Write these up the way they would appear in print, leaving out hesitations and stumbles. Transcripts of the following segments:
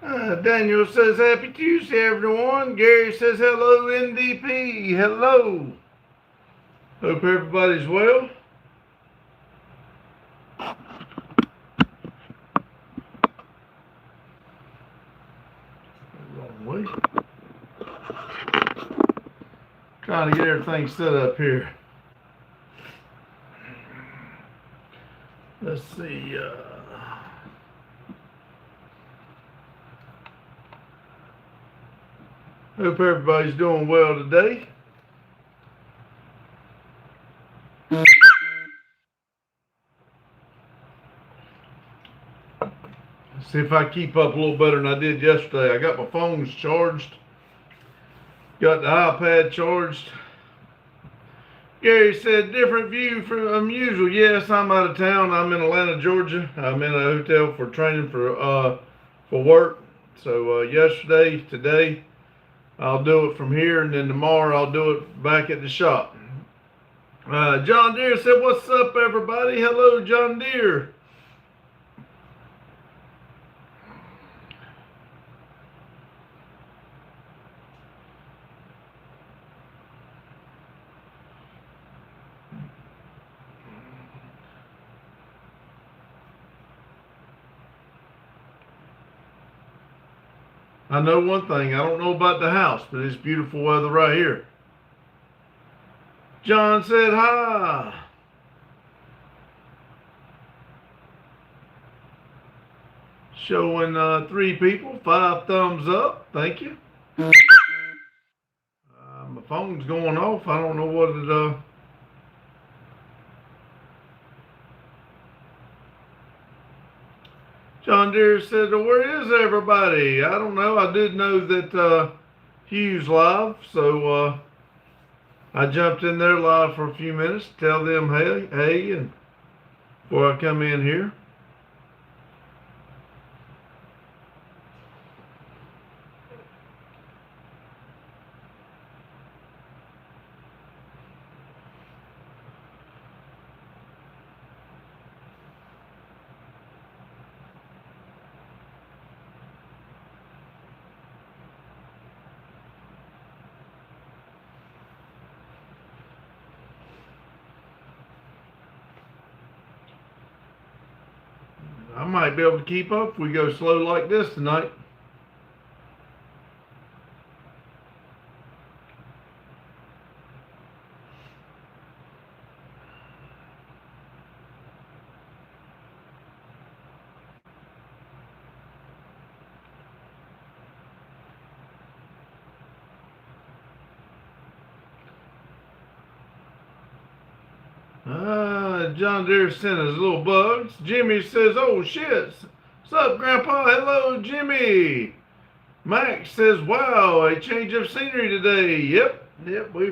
Daniel says happy Tuesday, everyone. Gary says hello, NDP. Hello. Hope everybody's well. Wrong way. Trying to get everything set up here. Let's see. Hope everybody's doing well today. See if I keep up a little better than I did yesterday. I got my phones charged. Got the iPad charged. Gary said, different view from usual. Yes, I'm out of town. I'm in Atlanta, Georgia. I'm in a hotel for training for work. So yesterday, today, I'll do it from here, and then tomorrow I'll do it back at the shop. John Deere said, what's up, everybody? Hello, John Deere. I know one thing. I don't know about the house, but it's beautiful weather right here. John said hi. Showing 3 people, 5 thumbs up. Thank you. My phone's going off. I don't know what it. John Deere said, where is everybody? I don't know. I did know that Hugh's live, so I jumped in there live for a few minutes to tell them hey, and before I come in here. I might be able to keep up if we go slow like this tonight. John Deere sent us little bugs. Jimmy says, oh shit. What's up, Grandpa? Hello, Jimmy. Max says, wow, a change of scenery today. Yep, we're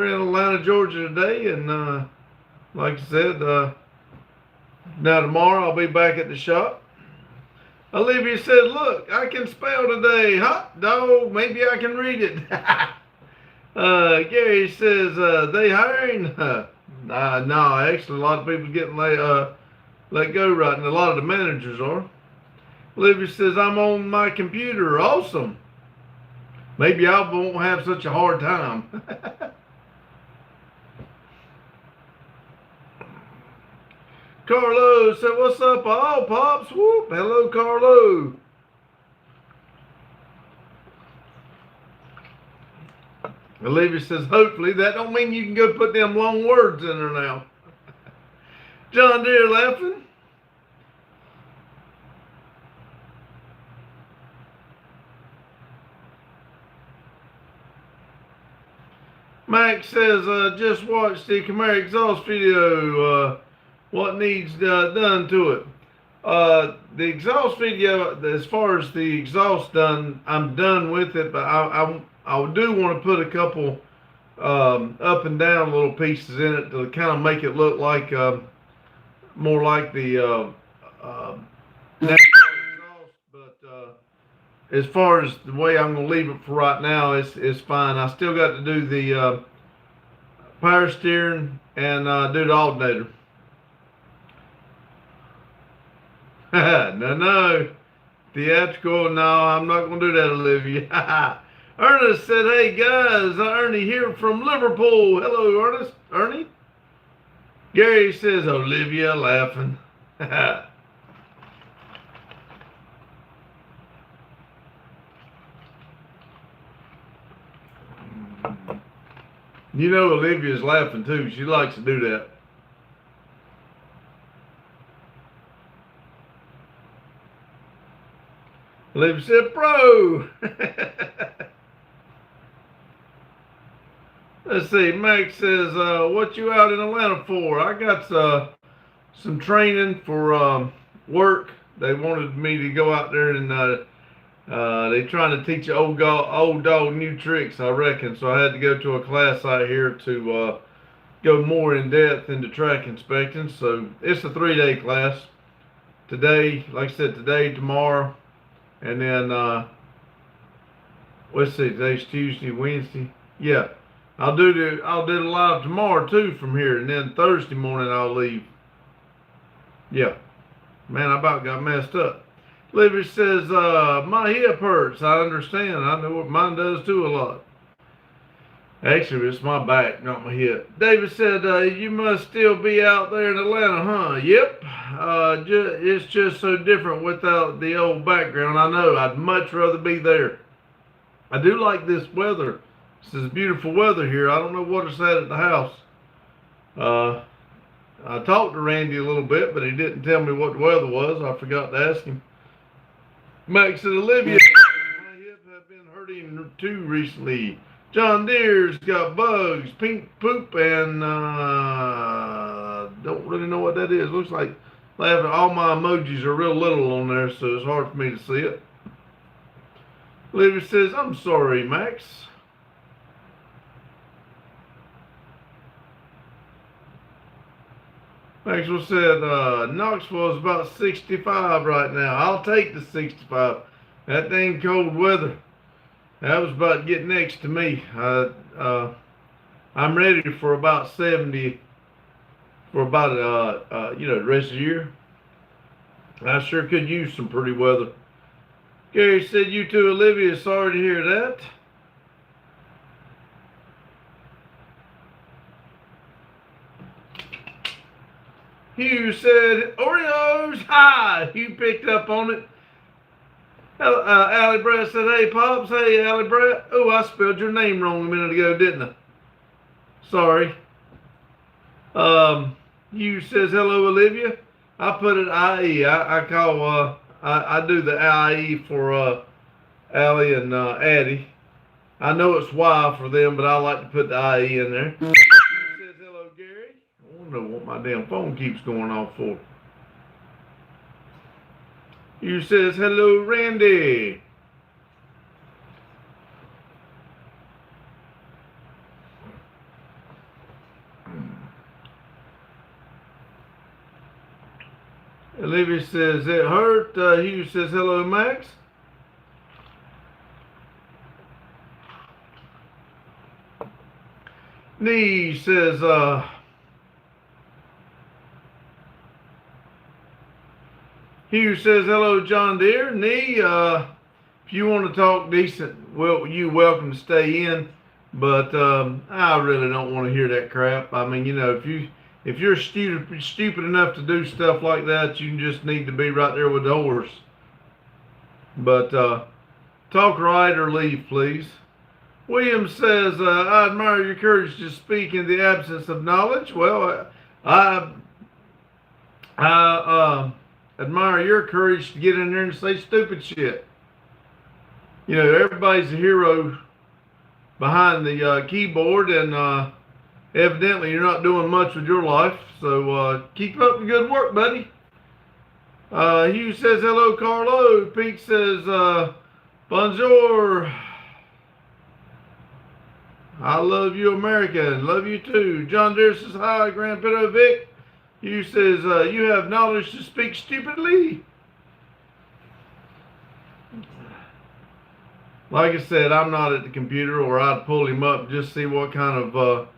in Atlanta, Georgia today, and like I said, now tomorrow I'll be back at the shop. Olivia said, look, I can spell today. Hot dog, maybe I can read it. Gary says, they hiring? No, actually, a lot of people getting let go right now. A lot of the managers are. Olivia says, I'm on my computer. Awesome. Maybe I won't have such a hard time. Carlo said, what's up, all pops? Whoop. Hello, Carlo. Olivia says, hopefully. That don't mean you can go put them long words in there now. John Deere laughing. Max says, just watched the Camaro exhaust video. What needs done to it? The exhaust video, as far as the exhaust done, I'm done with it, but I do want to put a couple up and down little pieces in it to kind of make it look like more like the exhaust. But as far as the way I'm going to leave it for right now, it's fine. I still got to do the power steering and do the alternator. No. theatrical. No, I'm not going to do that, Olivia. Ernest said, hey guys, Ernie here from Liverpool. Hello, Ernest. Ernie? Gary says, Olivia laughing. You know Olivia's laughing too. She likes to do that. Olivia said, bro. Let's see. Max says, what you out in Atlanta for? I got some training for work. They wanted me to go out there and they trying to teach old dog new tricks, I reckon. So I had to go to a class out here to go more in depth into track inspection. So it's a 3-day class. Today, like I said, today, tomorrow, and then let's see, today's Tuesday, Wednesday. Yeah, I'll do the live tomorrow too from here, and then Thursday morning I'll leave. Yeah, man, I about got messed up. Libby says, my hip hurts. I understand. I know what mine does too a lot. Actually, it's my back, not my hip. David said, you must still be out there in Atlanta, huh? Yep. It's just so different without the old background. I know. I'd much rather be there. I do like this weather. This is beautiful weather here. I don't know what it's at the house. I talked to Randy a little bit, but he didn't tell me what the weather was. I forgot to ask him. Max said, Olivia, my hip have been hurting too recently. John Deere's got bugs, pink poop, and don't really know what that is. Looks like laughing. All my emojis are real little on there, so it's hard for me to see it. Olivia says, I'm sorry, Max. Maxwell said, Knoxville is about 65 right now. I'll take the 65. That thing cold weather. That was about to get next to me. I'm ready for about 70 for about, the rest of the year. I sure could use some pretty weather. Gary said, you too, Olivia. Sorry to hear that. Hugh said, Oreos, hi. Hugh picked up on it. Allie Brett said, hey, Pops. Hey, Allie Brett. Oh, I spelled your name wrong a minute ago, didn't I? Sorry. Hugh says, hello, Olivia. I put it IE. I call, I do the IE for Allie and Addie. I know it's Y for them, but I like to put the IE in there. Hugh says, hello, Gary. I don't know what my damn phone keeps going off for. You says, hello, Randy. Olivia says, it hurt. Hugh says, hello, Max. Nee says, Hugh says, hello, John Deere. Nee, if you want to talk decent, well, you're welcome to stay in. But I really don't want to hear that crap. I mean, if you're stupid enough to do stuff like that, you just need to be right there with the horse. But talk right or leave, please. William says, I admire your courage to speak in the absence of knowledge. Well, I admire your courage to get in there and say stupid shit. Everybody's a hero behind the keyboard, and evidently you're not doing much with your life. So keep up the good work, buddy. Hugh says, hello, Carlo. Pete says, bonjour. I love you, American. Love you too. John Deere says, hi, Grand Pedo Vic. Hugh says, you have knowledge to speak stupidly. Like I said, I'm not at the computer, or I'd pull him up and just see what kind of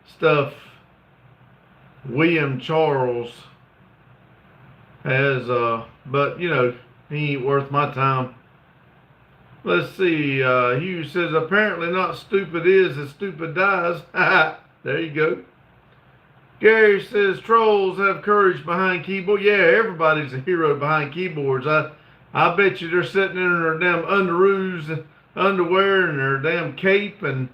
stuff William Charles has. But, He ain't worth my time. Let's see. Hugh says, apparently not stupid is as stupid dies. There you go. Gary says, trolls have courage behind keyboard. Yeah, everybody's a hero behind keyboards. I bet you they're sitting in their damn underoos, underwear, and their damn cape, and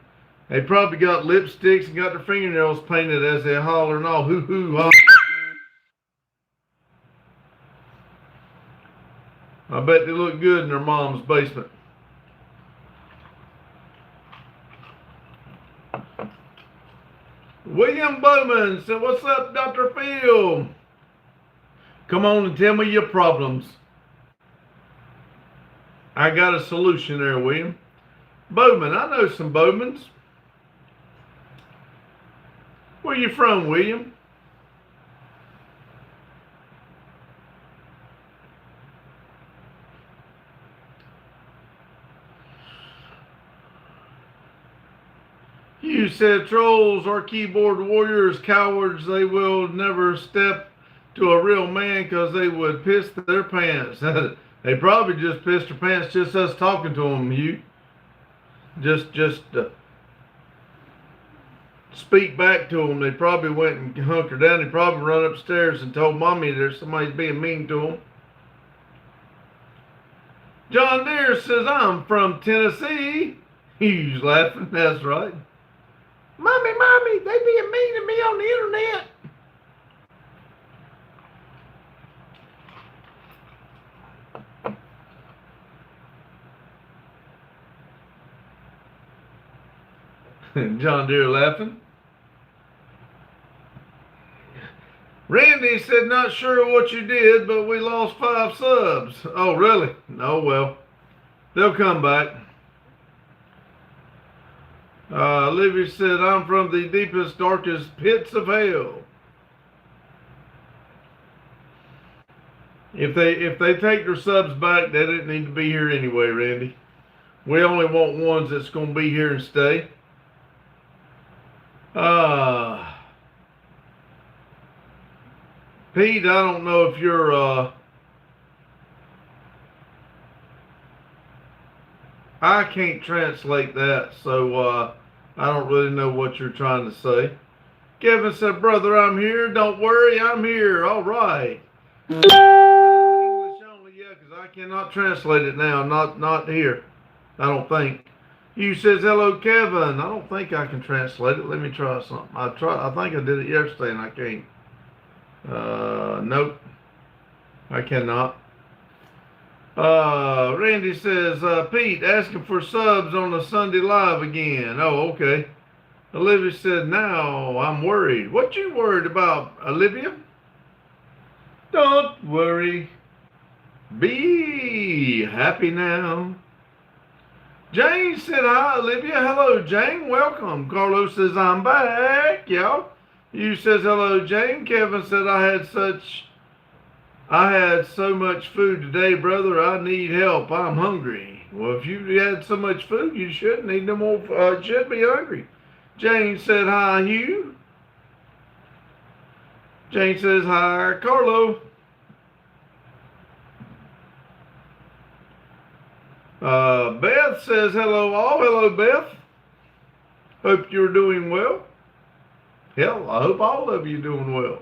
they probably got lipsticks and got their fingernails painted as they holler and all hoo hoo ha. I bet they look good in their mom's basement. William Bowman said, what's up, Dr. Phil? Come on and tell me your problems. I got a solution there, William. Bowman, I know some Bowmans. Where you from, William? You said trolls are keyboard warriors, cowards. They will never step to a real man because they would piss their pants. They probably just pissed their pants just us talking to them, Hugh. Just speak back to them. They probably went and hunkered down. They probably run upstairs and told mommy there's somebody's being mean to them. John Deere says, I'm from Tennessee. Hugh's laughing. That's right. Mommy, they being mean to me on the internet. John Deere laughing. Randy said, not sure what you did, but we lost 5 subs. Oh, really? Oh, well. They'll come back. Olivia said, I'm from the deepest, darkest pits of hell. If they take their subs back, they didn't need to be here anyway, Randy. We only want ones that's going to be here and stay. Pete, I don't know if you're, I can't translate that, so I don't really know what you're trying to say. Kevin said, brother, I'm here. Don't worry, I'm here. All right. English only, yeah, because I cannot translate it now. Not here. I don't think. You says, hello, Kevin. I don't think I can translate it. Let me try something. I think I did it yesterday and I can't. Nope. I cannot. Randy says, Pete, asking for subs on the Sunday Live again. Oh, okay. Olivia said, now I'm worried. What you worried about, Olivia? Don't worry. Be happy now. Jane said, hi, Olivia. Hello, Jane. Welcome. Carlos says, I'm back, y'all. You says, hello, Jane. Kevin said, I had so much food today, brother. I need help. I'm hungry. Well, if you had so much food, you shouldn't need no more. Should be hungry. Jane said, hi, Hugh. Jane says, hi, Carlo. Beth says, hello, all. Hello, Beth. Hope you're doing well. Hell, I hope all of you are doing well.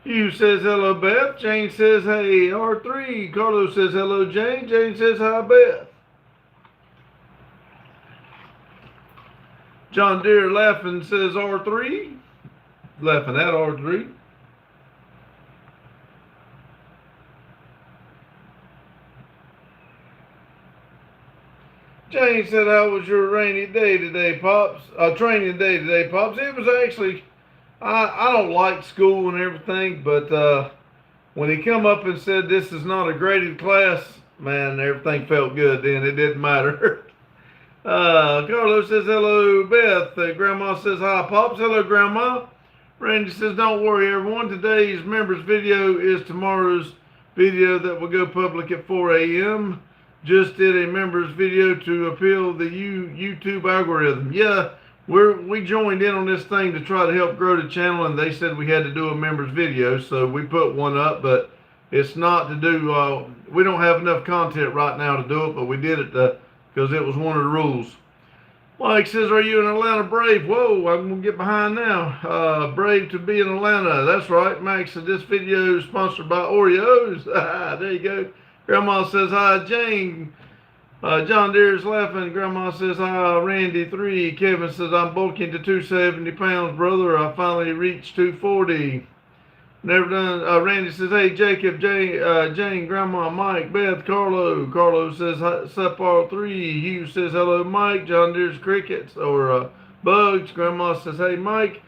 Hugh says, hello, Beth. Jane says, hey, R3. Carlos says, hello, Jane. Jane says, hi, Beth. John Deere laughing says, R3. Laughing at R3. Jane said, how was your rainy day today, Pops? Training day today, Pops. It was actually... I don't like school and everything, but when he come up and said this is not a graded class, man, everything felt good then. It didn't matter. Carlos says, hello, Beth. Grandma says, hi, Pops. Hello, Grandma. Randy says, don't worry, everyone. Today's members video is tomorrow's video that will go public at 4 a.m. Just did a members video to appeal the YouTube algorithm. Yeah, we joined in on this thing to try to help grow the channel, and they said we had to do a members video, so we put one up, but it's not to do, we don't have enough content right now to do it, but we did it because it was one of the rules. Mike says, are you an Atlanta Brave? Whoa, I'm going to get behind now. Brave to be in Atlanta. That's right. Max said, this video is sponsored by Oreos. There you go. Grandma says, hi, Jane. John Deere's laughing. Grandma says, hi, Randy 3. Kevin says, I'm bulking to 270 pounds, brother. I finally reached 240. Never done. Randy says, hey, Jacob, Jane, Grandma, Mike, Beth, Carlo. Carlo says, Separ 3. Hugh says, hello, Mike. John Deere's crickets or bugs. Grandma says, hey, Mike.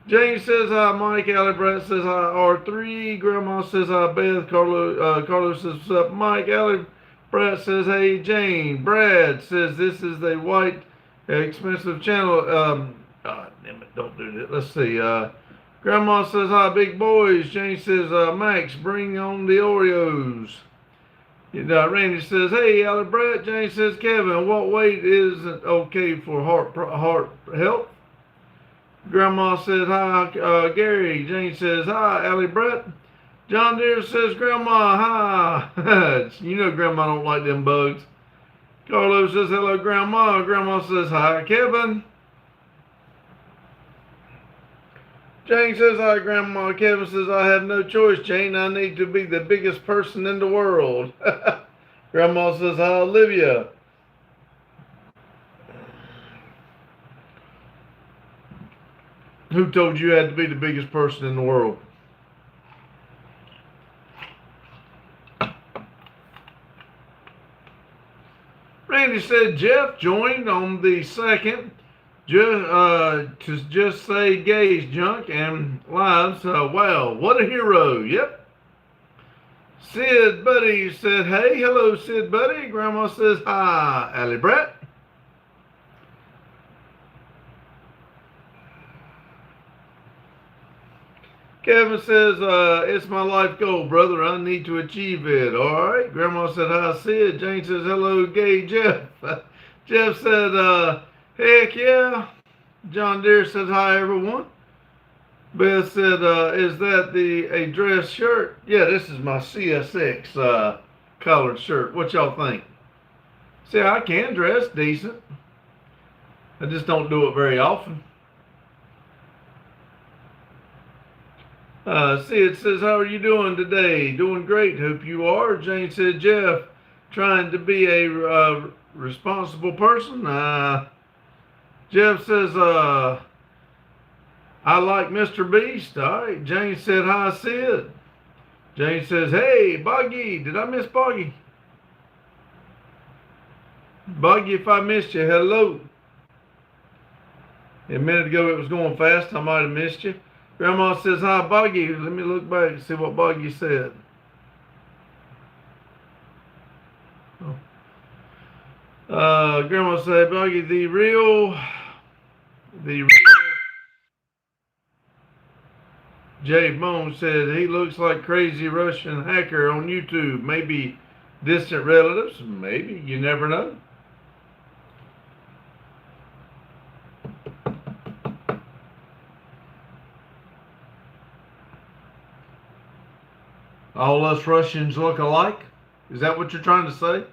Jane says, hi, Mike. Allie Brett says, hi, R3. Grandma says, hi, Beth. Carlo says, what's up, Mike? Allie Brett says, hey, Jane. Brad says, this is the white expensive channel. Damn it, don't do that. Let's see. Grandma says, hi, big boys. Jane says, Max, bring on the Oreos. Randy says, hey, Allie Brett. Jane says, Kevin, what weight isn't okay for heart health? Grandma says, hi, Gary. Jane says, hi, Allie Brett. John Deere says, Grandma, hi. You know Grandma don't like them bugs. Carlo says, hello, Grandma. Grandma says, hi, Kevin. Jane says, hi, Grandma. Kevin says, I have no choice, Jane. I need to be the biggest person in the world. Grandma says, hi, Olivia. Who told you had to be the biggest person in the world? Randy said, Jeff joined on the 2nd. To just say gays junk and lives. Wow, what a hero. Yep. Sid Buddy said, hey, hello, Sid Buddy. Grandma says, hi, Allie Brett. Kevin says, it's my life goal, brother. I need to achieve it. All right. Grandma said, hi, Sid. Jane says, hello, gay Jeff. Jeff said, heck yeah. John Deere says, hi, everyone. Beth said, is that a dress shirt? Yeah, this is my CSX collared shirt. What y'all think? See, I can dress decent. I just don't do it very often. Sid says, how are you doing today? Doing great. Hope you are. Jane said, Jeff, trying to be a responsible person. Jeff says, I like Mr. Beast. All right. Jane said, hi, Sid. Jane says, hey, Buggy. Did I miss Buggy? Buggy, if I missed you, hello. A minute ago it was going fast. I might have missed you. Grandma says, hi, Buggy. Let me look back and see what Buggy said. Grandma said, Buggy, the real Jay Bone said, he looks like crazy Russian hacker on YouTube. Maybe distant relatives. Maybe. You never know. All us Russians look alike? Is that what you're trying to say?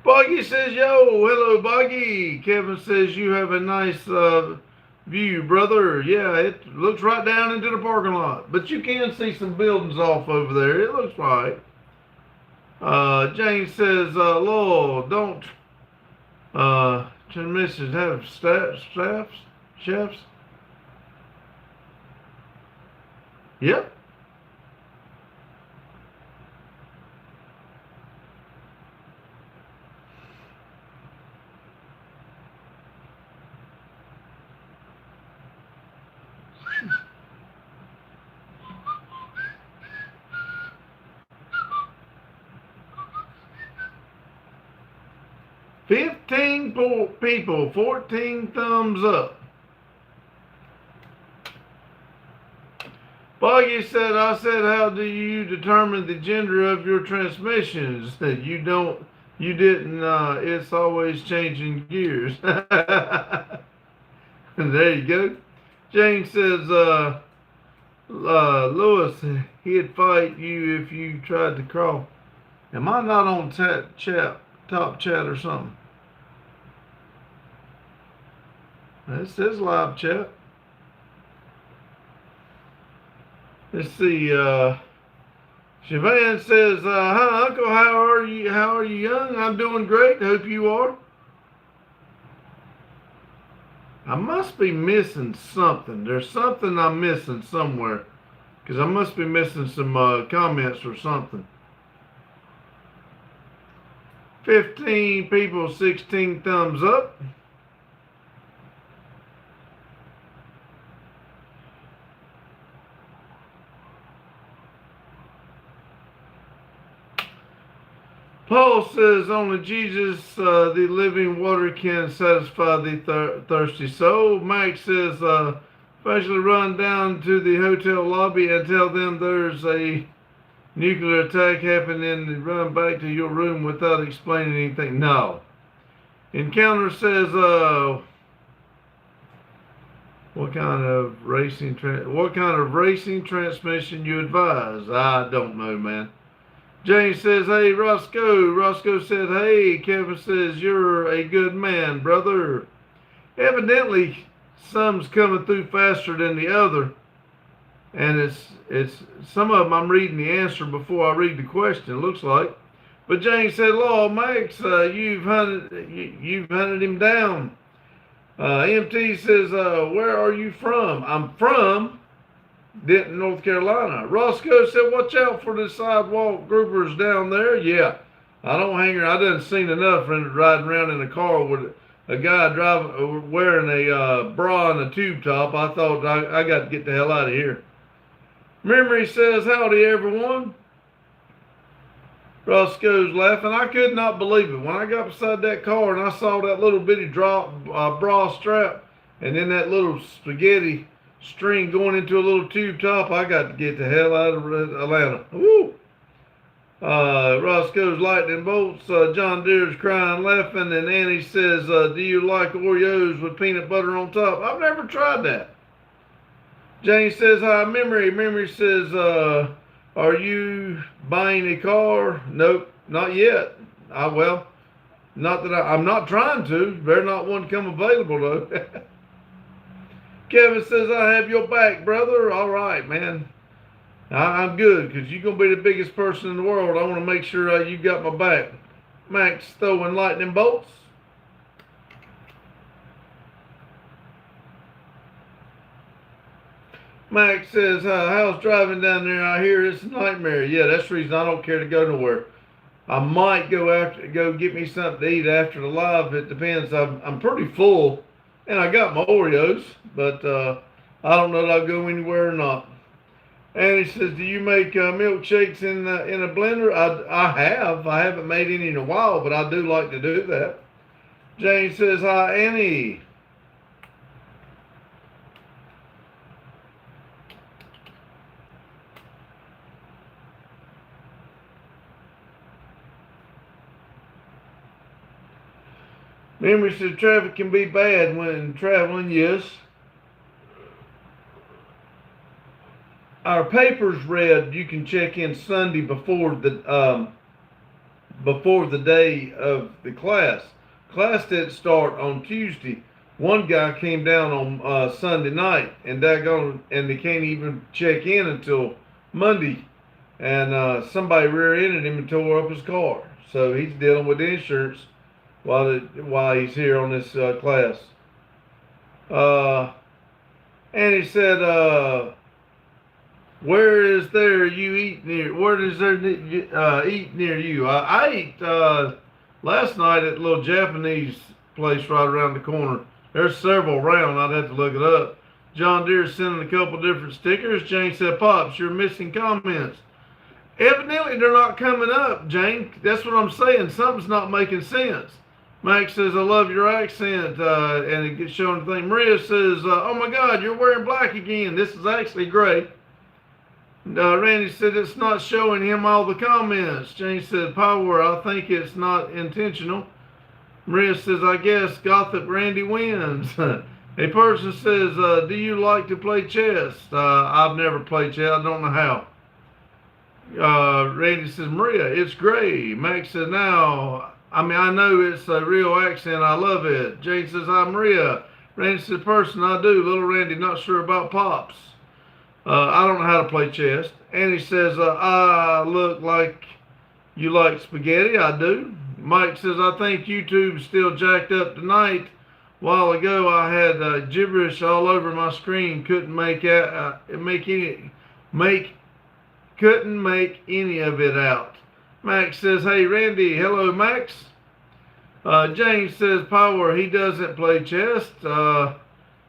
Buggy says, yo, hello, Buggy. Kevin says, you have a nice view, brother. Yeah, it looks right down into the parking lot. But you can see some buildings off over there. It looks right. Jane says, Lord, don't transmissions have chefs? Yep. $15 people, 14 thumbs up. Buggy said, I said, how do you determine the gender of your transmissions? You didn't, it's always changing gears. There you go. Jane says, Lewis, he'd fight you if you tried to crawl. Am I not on top chat or something? This says live chat. Let's see. Siobhan says, "Hi, Uncle. How are you? How are you, young? I'm doing great. Hope you are." I must be missing something. There's something I'm missing somewhere, because I must be missing some comments or something. 15 people, 16 thumbs up. Paul says only Jesus, the living water, can satisfy the thirsty soul. Mike says, especially run down to the hotel lobby and tell them there's a nuclear attack happening and run back to your room without explaining anything. No. Encounter says, what kind of racing transmission you advise? I don't know, man. James says, hey, Roscoe. Roscoe said, hey. Kevin says, you're a good man, brother. Evidently, some's coming through faster than the other. And it's some of them I'm reading the answer before I read the question, it looks like. But James said, Law, Max, you've hunted him down. MT says, where are you from? I'm from Denton, North Carolina. Roscoe said, watch out for the sidewalk groupers down there. Yeah, I don't hang around. I done seen enough riding around in a car with a guy driving, wearing a bra and a tube top. I thought I got to get the hell out of here. Memory says, howdy, everyone. Roscoe's laughing. I could not believe it. When I got beside that car and I saw that little bitty bra strap and then that little spaghetti string going into a little tube top, I got to get the hell out of Atlanta. Woo! Roscoe's lightning bolts. John Deere's crying, laughing, and Annie says, do you like Oreos with peanut butter on top? I've never tried that. Jane says, hi, Memory. Memory says, are you buying a car? Nope, not yet. Well, not that I'm not trying to. Better not one come available, though. Kevin says, I have your back, brother. All right, man. I'm good, because you're going to be the biggest person in the world. I want to make sure you got my back. Max throwing lightning bolts. Max says, how's driving down there? I hear it's a nightmare. Yeah, that's the reason I don't care to go nowhere. I might go get me something to eat after the live. It depends. I'm pretty full, and I got my Oreos, but I don't know that I'll go anywhere or not. And he says, do you make milkshakes in a blender? I have. I haven't made any in a while, but I do like to do that. Jane says, hi, Annie. Memory says traffic can be bad when traveling. Yes. Our papers read you can check in Sunday before the day of the class. Class didn't start on Tuesday. One guy came down on Sunday night, and they can't even check in until Monday. And somebody rear-ended him and tore up his car. So he's dealing with the insurance while he's here on this class. And he said, where is there you eat near? Where does there eat near you? I ate last night at a little Japanese place right around the corner. There's several around. I'd have to look it up. John Deere sending a couple different stickers. Jane said, Pops, you're missing comments. Evidently, they're not coming up, Jane. That's what I'm saying. Something's not making sense. Max says, I love your accent, and it gets showing the thing. Maria says, oh my God, you're wearing black again. This is actually gray. Randy said, it's not showing him all the comments. Jane said, Power, I think it's not intentional. Maria says, I guess Gothic Randy wins. A person says, do you like to play chess? I've never played chess. I don't know how. Randy says, Maria, it's gray. Max says, now, I know it's a real accent. I love it. Jane says, hi, Maria. Randy says, person, I do. Little Randy, not sure about Pops. I don't know how to play chess. Annie says, I look like you like spaghetti. I do. Mike says, I think YouTube's still jacked up tonight. A while ago, I had gibberish all over my screen. Couldn't make any of it out. Max says, hey, Randy. Hello, Max. James says, power. He doesn't play chess.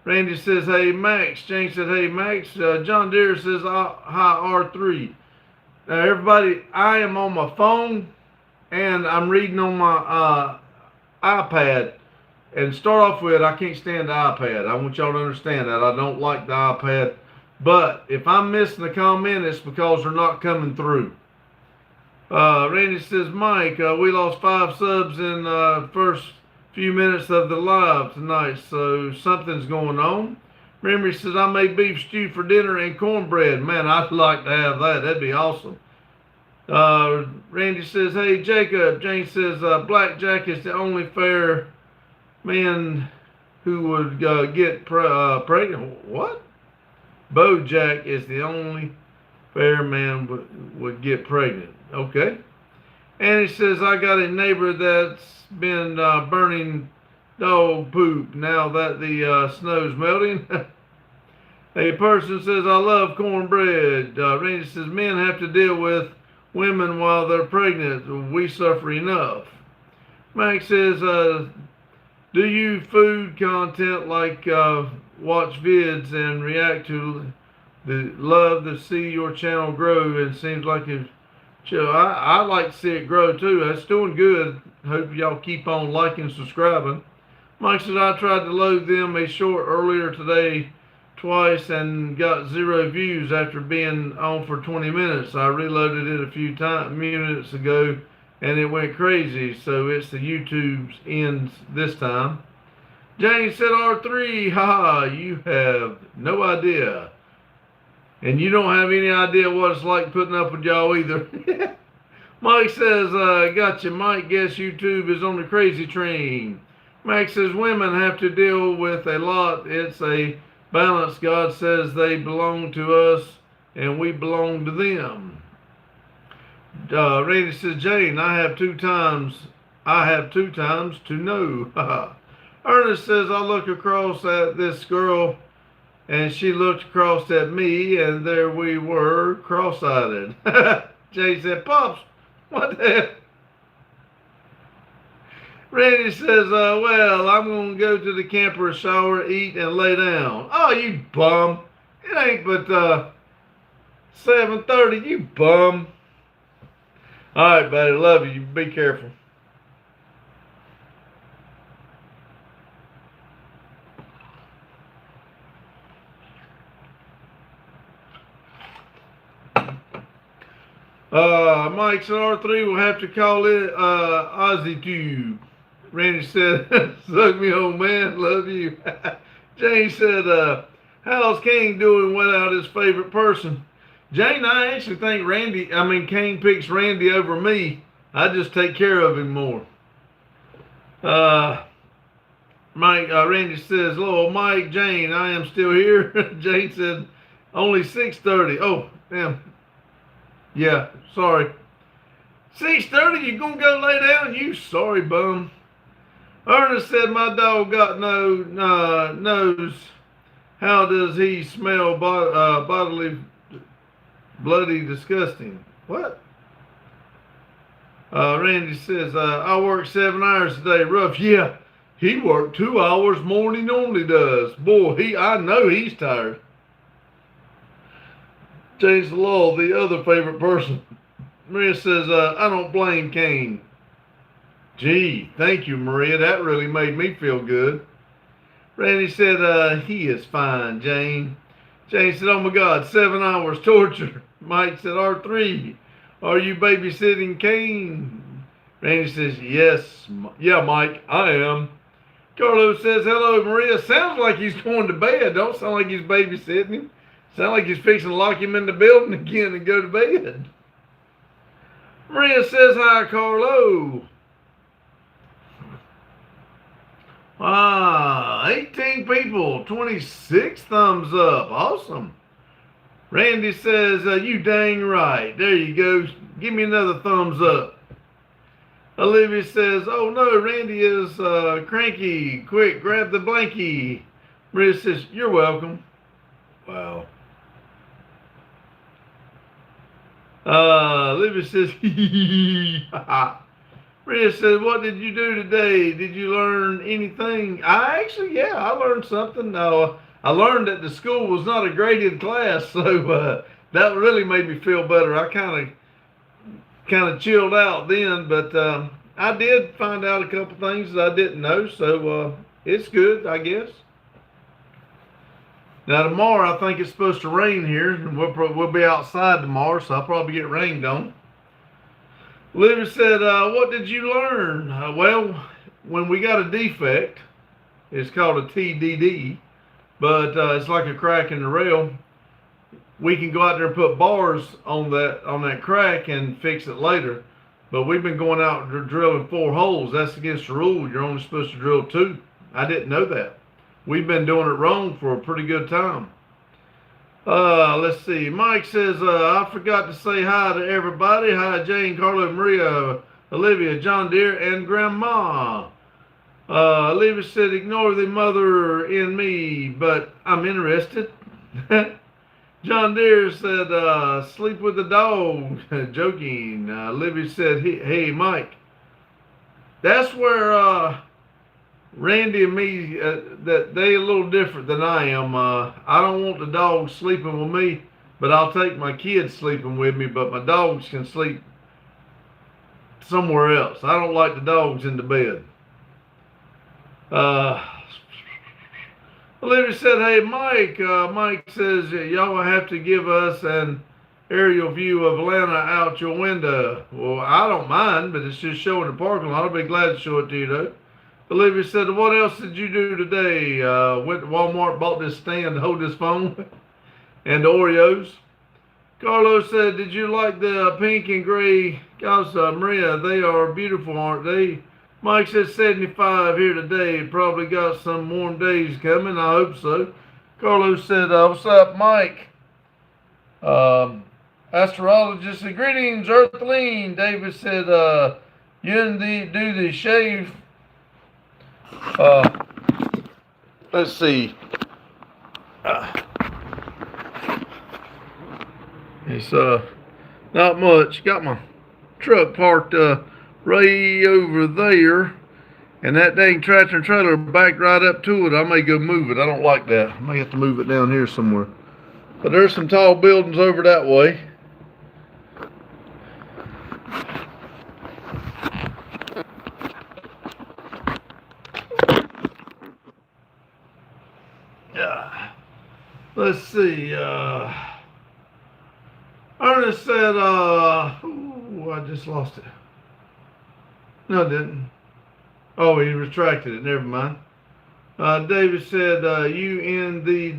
Randy says, hey, Max. James said, hey, Max. John Deere says, hi, R3. Now, everybody, I am on my phone, and I'm reading on my iPad. And start off with, I can't stand the iPad. I want y'all to understand that. I don't like the iPad. But if I'm missing a comment, it's because they're not coming through. Randy says, Mike, we lost 5 subs in the first few minutes of the live tonight, so something's going on. Memory says, I made beef stew for dinner and cornbread. Man, I'd like to have that. That'd be awesome. Randy says, hey, Jacob. Jane says, Blackjack is the only fair man who would get pregnant. What? Bojack is the only fair man would get pregnant. Okay. And he says, I got a neighbor that's been burning dog poop now that the snow's melting. A person says, I love cornbread. Randy says, men have to deal with women while they're pregnant. We suffer enough. Max says, do you food content like watch vids and react to love to see your channel grow? And seems like it's I like to see it grow too. That's doing good. Hope y'all keep on liking and subscribing. Mike says, I tried to load them a short earlier today twice and got 0 views after being on for 20 minutes. I reloaded it a few minutes ago and it went crazy. So it's the YouTube's ends this time. James said, R3, haha, you have no idea. And you don't have any idea what it's like putting up with y'all either. Mike says, gotcha, Mike. Guess YouTube is on the crazy train. Mike says, women have to deal with a lot. It's a balance. God says they belong to us and we belong to them. Randy says, Jane, I have two times to know. Ernest says, I look across at this girl and she looked across at me, and there we were, cross-eyed. Jay said, Pops, what the hell? Randy says, well, I'm going to go to the camper, shower, eat, and lay down. Oh, you bum. It ain't but 7:30, you bum. All right, buddy, love you. Be careful. Mike said, R3 will have to call it OzzyTube. Randy said, suck me home, man, love you. Jane said, how's Kane doing without his favorite person? Jane, I actually think Kane picks Randy over me. I just take care of him more. Randy says, hello, Mike, Jane, I am still here. Jane said, only 6:30. Oh, damn. Yeah, sorry. 6:30, you gonna go lay down? You sorry bum. Ernest said, my dog got no nose. How does he smell bodily, bloody, disgusting? What? Randy says, I work 7 hours a day. Rough. Yeah, he worked 2 hours more than he normally does. Boy, I know he's tired. James Law, the other favorite person. Maria says, I don't blame Kane. Gee, thank you, Maria. That really made me feel good. Randy said, he is fine, Jane. Jane said, oh my God, 7 hours torture. Mike said, R3, are you babysitting Kane? Randy says, yes. Yeah, Mike, I am. Carlos says, hello, Maria. Sounds like he's going to bed. Don't sound like he's babysitting him. Sound like he's fixing to lock him in the building again and go to bed. Maria says, hi, Carlo. 18 people, 26 thumbs up. Awesome. Randy says, you dang right. There you go. Give me another thumbs up. Olivia says, oh no, Randy is cranky. Quick, grab the blankie. Maria says, you're welcome. Wow. Olivia says, Maria says, what did you do today? Did you learn anything? I learned something. I learned that the school was not a graded class, so that really made me feel better. I kind of chilled out then, but I did find out a couple things that I didn't know, so it's good, I guess. Now tomorrow, I think it's supposed to rain here, and we'll be outside tomorrow, so I'll probably get rained on. Olivia said, what did you learn? Well, when we got a defect, it's called a TDD, but it's like a crack in the rail. We can go out there and put bars on that crack and fix it later. But we've been going out drilling 4 holes. That's against the rule. You're only supposed to drill 2. I didn't know that. We've been doing it wrong for a pretty good time. Let's see. Mike says, I forgot to say hi to everybody. Hi, Jane, Carlo, Maria, Olivia, John Deere, and Grandma. Olivia said, ignore the mother in me, but I'm interested. John Deere said, sleep with the dog. Joking. Olivia said, hey, Mike. That's where Randy and me, that they a little different than I am. I don't want the dog sleeping with me, but I'll take my kids sleeping with me, but my dogs can sleep somewhere else. I don't like the dogs in the bed. Olivia said, hey, Mike. Mike says, y'all have to give us an aerial view of Atlanta out your window. Well, I don't mind, but it's just showing the parking lot. I'll be glad to show it to you, though. Olivia said, what else did you do today? Went to Walmart, bought this stand to hold this phone and the Oreos. Carlos said, did you like the pink and gray? Gosh, Maria, they are beautiful, aren't they? Mike said 75 here today. Probably got some warm days coming. I hope so. Carlos said, what's up, Mike? Astrologist said, greetings, Earthling. David said, you didn't do the shave. Let's see. It's not much. Got my truck parked right over there, and that dang tractor and trailer backed right up to it. I may go move it. I don't like that. I may have to move it down here somewhere. But there's some tall buildings over that way. Let's see. Ernest said, ooh, I just lost it. No, I didn't. Oh, he retracted it. Never mind. David said, you in the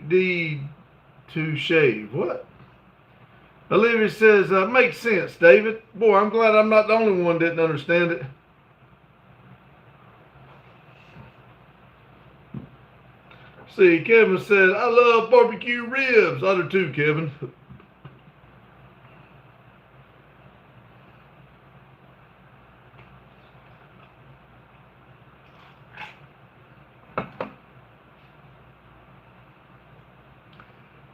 deed to shave. What? Olivia says, makes sense, David. Boy, I'm glad I'm not the only one that didn't understand it. See, Kevin said, I love barbecue ribs. I do too, Kevin.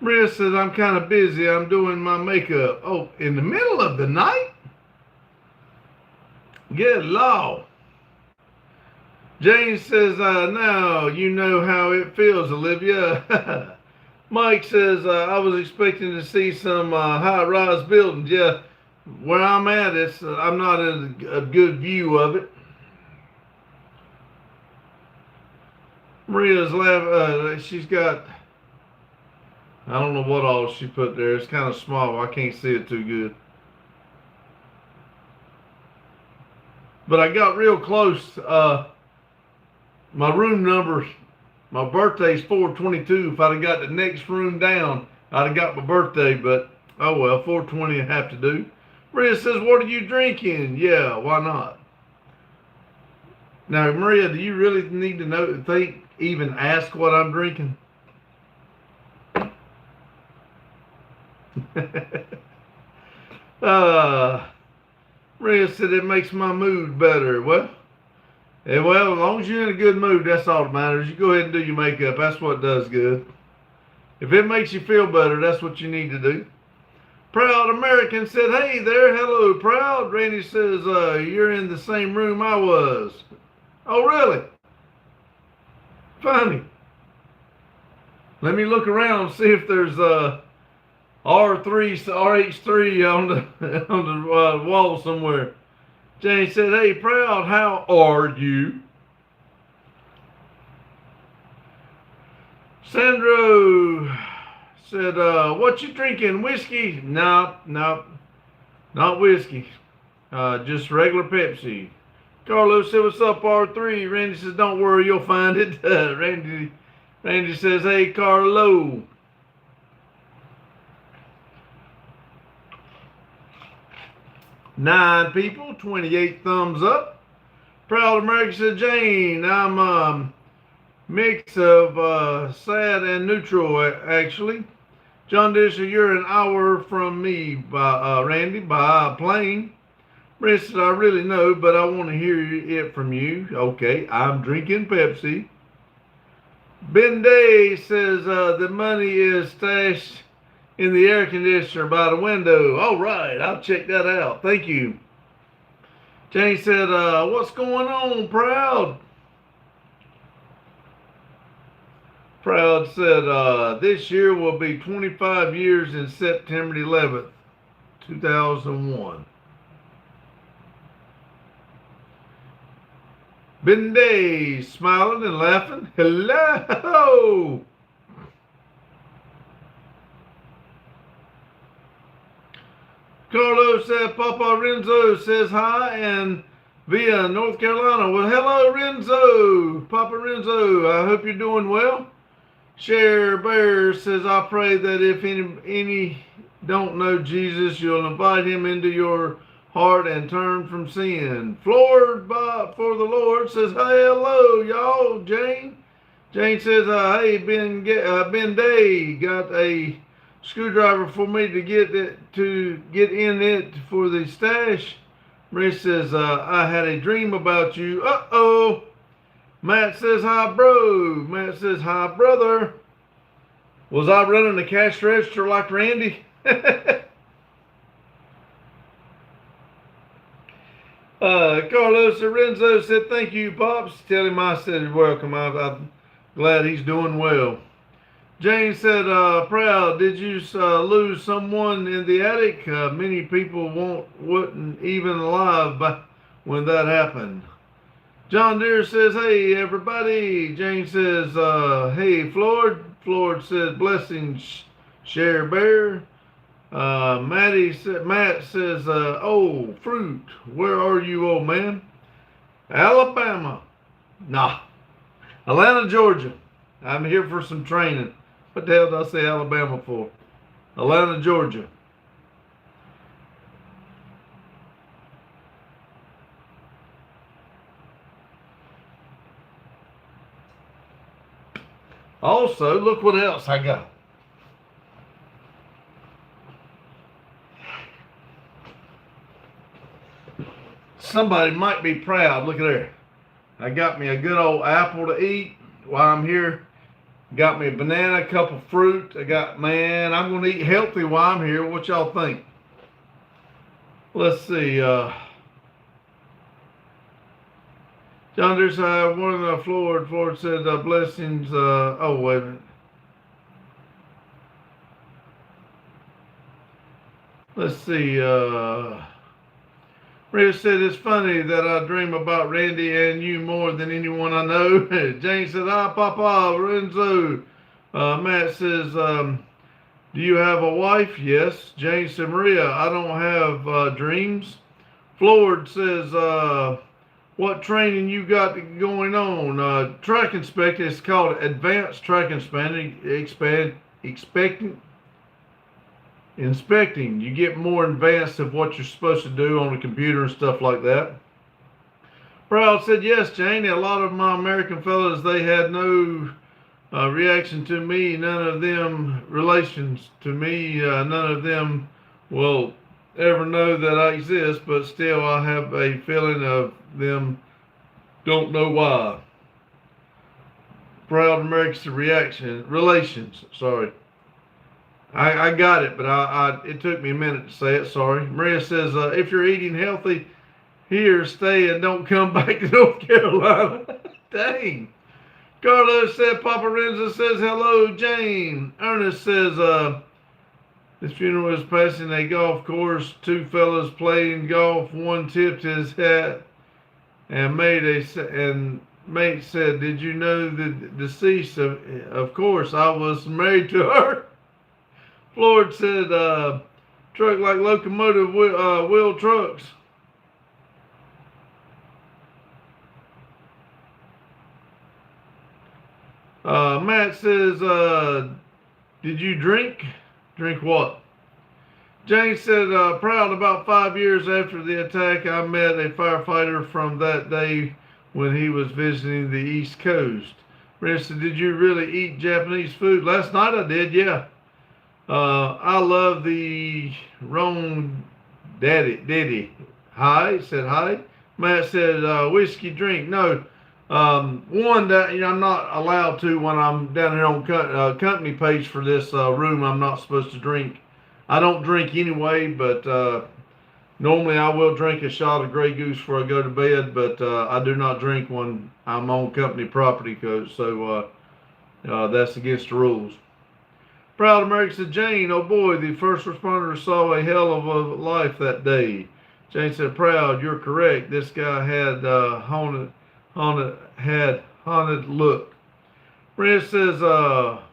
Maria says, I'm kind of busy. I'm doing my makeup. Oh, in the middle of the night? Good Lord. Jane says, now you know how it feels, Olivia. Mike says, I was expecting to see some high-rise buildings. Yeah, where I'm at, I'm not in a good view of it. Maria's laughing. She's got, I don't know what all she put there. It's kind of small. I can't see it too good. But I got real close. my room number, my birthday's 422. If I'd have got the next room down, I'd have got my birthday, but oh well, 420 I have to do. Maria says, what are you drinking? Yeah, why not? Now, Maria, do you really need to know, even ask what I'm drinking? Maria said it makes my mood better. Well, as long as you're in a good mood, that's all that matters. You go ahead and do your makeup. That's what does good. If it makes you feel better, that's what you need to do. Proud American said, hey there, hello, Proud. Randy says, you're in the same room I was. Oh, really? Funny. Let me look around and see if there's RH3 on the wall somewhere. Jane said, hey, Proud, how are you? Sandro said, what you drinking? Whiskey? No, not whiskey. Just regular Pepsi. Carlos said, what's up, R3? Randy says, don't worry, you'll find it. Randy says, hey, Carlo. Nine people, 28 thumbs up. Proud American said, Jane, I'm mix of sad and neutral, actually. John Disher, you're an hour from me, by Randy, by plane. Brent said, I really know, but I want to hear it from you. Okay, I'm drinking Pepsi. Ben Day says the money is stashed in the air conditioner by the window. All right, I'll check that out. Thank you. Jane said, what's going on, Proud? Proud said, this year will be 25 years in September 11th, 2001. Ben Day smiling and laughing. Hello! Carlos said, Papa Renzo says hi and via North Carolina. Well, hello, Renzo. Papa Renzo, I hope you're doing well. Cher Bear says, I pray that if any don't know Jesus, you'll invite him into your heart and turn from sin. Floored for the Lord says, hey, hello, y'all. Jane says, hey, Ben Day got a screwdriver for me to get in it for the stash. Marie says, I had a dream about you. Uh-oh. Matt says, hi, bro. Matt says, hi, brother. Was I running the cash register like Randy? Carlos Lorenzo said, thank you, Pops. Tell him I said welcome. I'm glad he's doing well. Jane said, Proud, did you lose someone in the attic? Many people wasn't even alive when that happened. John Deere says, hey, everybody. Jane says, hey, Floyd. Floyd says, blessings, Cher Bear. Matt says, oh, fruit, where are you, old man? Alabama. Nah. Atlanta, Georgia. I'm here for some training. What the hell did I say Alabama for? Atlanta, Georgia. Also, look what else I got. Somebody might be proud. Look at there. I got me a good old apple to eat while I'm here. Got me a banana, a cup of fruit. I'm going to eat healthy while I'm here. What y'all think? Let's see. John Deere said, one of the Floyd said, blessings. Oh, wait a minute. Let's see. Rita said, it's funny that I dream about Randy and you more than anyone I know. Jane said, hi, Papa Lorenzo. Matt says, do you have a wife? Yes. Jane said, Maria, I don't have dreams. Floyd says, what training you got going on. Track inspecting, it's called advanced track inspecting. You get more advanced of what you're supposed to do on the computer and stuff like that. Proud said, yes, Jane, a lot of my American fellows, they had no reaction to me, none of them relations to me, none of them will ever know that I exist, but still I have a feeling of them don't know why. Proud Americans relations, sorry. I got it, but it took me a minute to say it, sorry. Maria says, if you're eating healthy here, stay and don't come back to North Carolina. Dang. Carlos said, Papa Renzo says, hello, Jane. Ernest says, this funeral is passing a golf course. Two fellas playing golf. One tipped his hat and mate said, did you know the deceased? Of course, I was married to her. Floyd said, truck like locomotive wheel trucks. Matt says, did you drink? Drink what? Jane said, proud about 5 years after the attack, I met a firefighter from that day when he was visiting the East Coast. Brenda said, did you really eat Japanese food? Last night I did, yeah. I love the Ron Daddy. Hi, said hi. Matt said, whiskey drink. No. One that I'm not allowed to when I'm down here on company page for this room. I'm not supposed to drink. I don't drink anyway, but normally I will drink a shot of Grey Goose before I go to bed. But I do not drink when I'm on company property, so that's against the rules. Proud America said, Jane, oh boy, the first responders saw a hell of a life that day. Jane said, proud, you're correct. This guy had haunted look. Brenda says,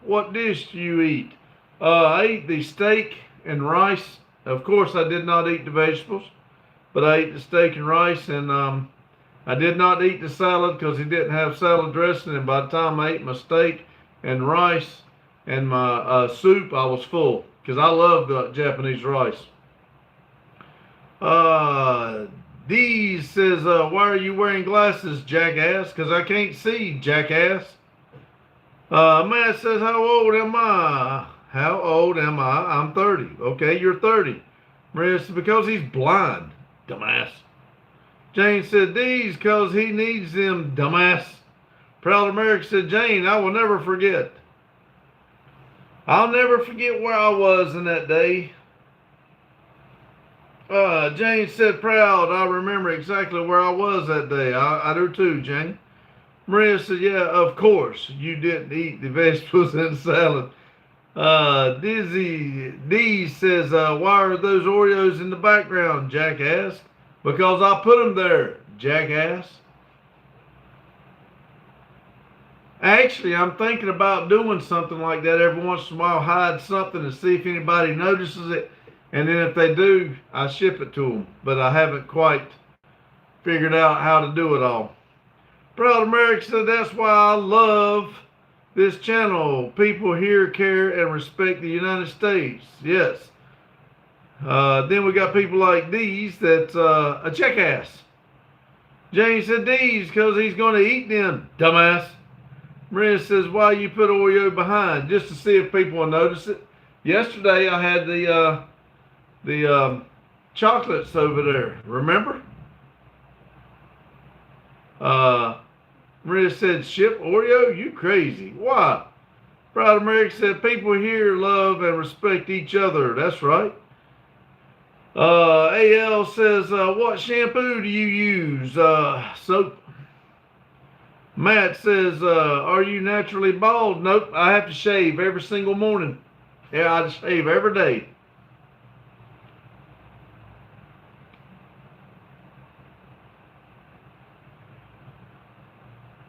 what dish do you eat? I ate the steak and rice. Of course, I did not eat the vegetables, but I ate the steak and rice, and I did not eat the salad because he didn't have salad dressing, and by the time I ate my steak and rice and my soup, I was full because I love the Japanese rice. Deez says, why are you wearing glasses, jackass? Because I can't see, jackass. Matt says, how old am I? How old am I? I'm 30. Okay, you're 30. Maria says, because he's blind, dumbass. Jane said, Deez, because he needs them, dumbass. Proud America said, Jane, I will never forget. I'll never forget where I was in that day. Jane said, proud, I remember exactly where I was that day. I do too, Jane. Maria said, yeah, of course, you didn't eat the vegetables and salad. D says, why are those Oreos in the background, jackass? Because I put them there, jackass. Actually, I'm thinking about doing something like that every once in a while, hide something and see if anybody notices it. And then if they do, I ship it to them. But I haven't quite figured out how to do it all. Proud America said, that's why I love this channel. People here care and respect the United States. Yes. Then we got people like these that's a jackass. James said, these because he's going to eat them, dumbass. Maria says, why you put Oreo behind? Just to see if people will notice it. Yesterday I had the chocolates over there. Remember? Maria said, ship Oreo? You crazy. Why? Proud America said, people here love and respect each other. That's right. AL says, what shampoo do you use? Soap. Matt says, are you naturally bald? Nope, I have to shave every single morning. Yeah, I shave every day.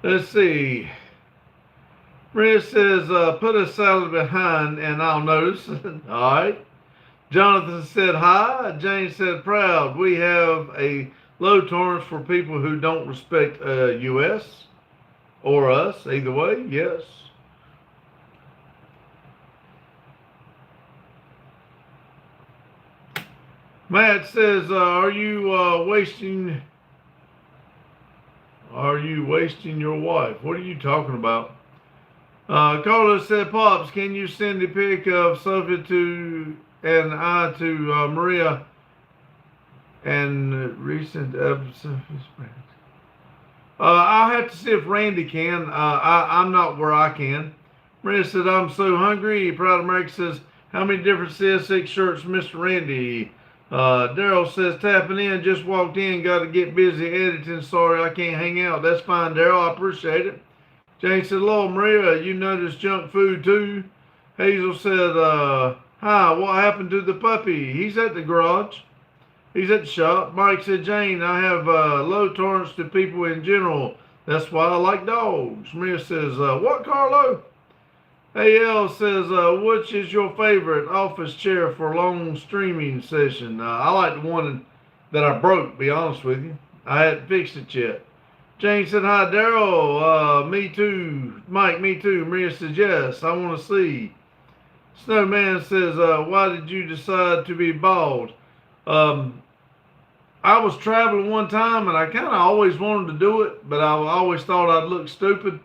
Let's see. Maria says, put a salad behind and I'll notice. All right. Jonathan said, hi. Jane said, proud. We have a low tolerance for people who don't respect U.S. or us, either way, yes. Matt says, "Are you wasting? Are you wasting your wife? What are you talking about?" Carlos said, "Pops, can you send a pic of Sophia to and I to Maria and recent episode?" I'll have to see if Randy can. I'm not where I can. Maria said, "I'm so hungry." Proud America says, "How many different CS6 shirts, Mr. Randy?" Daryl says, "Tapping in, just walked in, got to get busy editing. Sorry, I can't hang out." That's fine, Daryl. I appreciate it. Jane said, "Hello, Maria, you noticed junk food too?" Hazel said, "Hi, what happened to the puppy?" "He's at the garage. He's at the shop." Mike said, "Jane, I have low tolerance to people in general. That's why I like dogs." Maria says, "What, Carlo?" AL says, "Which is your favorite office chair for a long streaming session?" I like the one that I broke, to be honest with you. I hadn't fixed it yet. Jane said, "Hi, Daryl. Me too. Mike, me too." Maria says, "Yes, I want to see." Snowman says, "Why did you decide to be bald?" I was traveling one time and I kind of always wanted to do it, but I always thought I'd look stupid.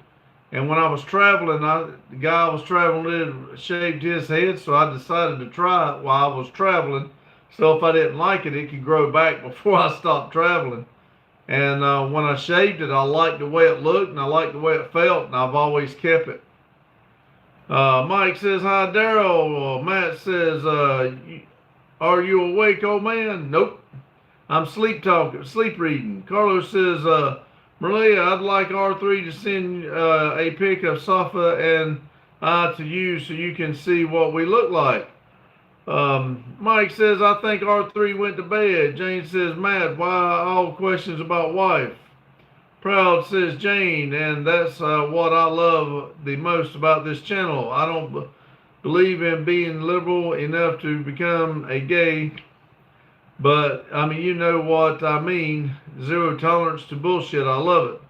And when I was traveling, the guy I was traveling with shaved his head, so I decided to try it while I was traveling. So if I didn't like it, it could grow back before I stopped traveling. And when I shaved it, I liked the way it looked and I liked the way it felt, and I've always kept it. Mike says, "Hi, Daryl." Matt says, "Are you awake, old man?" "Nope. I'm sleep reading." Carlos says, "Maria, I'd like R3 to send a pic of Safa and I to you so you can see what we look like." Mike says, "I think R3 went to bed." Jane says, "Matt, why all questions about wife?" Proud says, "Jane, and that's what I love the most about this channel. I don't believe in being liberal enough to become a gay, but I mean, you know what I mean. Zero tolerance to bullshit. I love it."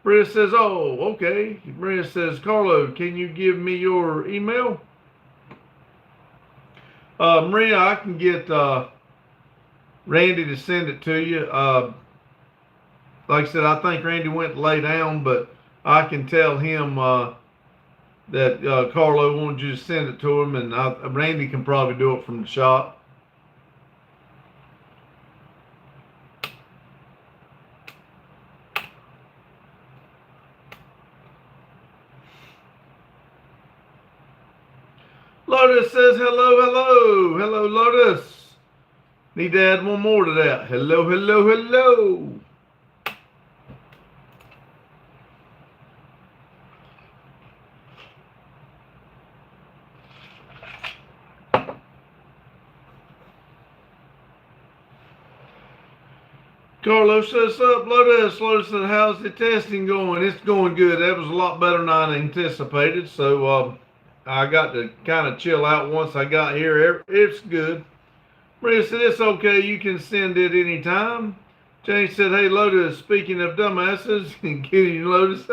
Maria says, "Oh, okay." Maria says, "Carlo, can you give me your email?" Maria, I can get Randy to send it to you. Like I said, I think Randy went to lay down, but I can tell him that Carlo wanted you to send it to him, and Randy can probably do it from the shop. Lotus says, "Hello, hello. Hello, Lotus." Need to add one more to that. Hello, hello, hello. Carlos says, "Up, Lotus." Lotus said, "How's the testing going?" "It's going good. That was a lot better than I anticipated. So I got to kind of chill out once I got here. It's good." Maria said, "It's okay. You can send it anytime." Jane said, "Hey, Lotus, speaking of dumbasses," kidding, Lotus.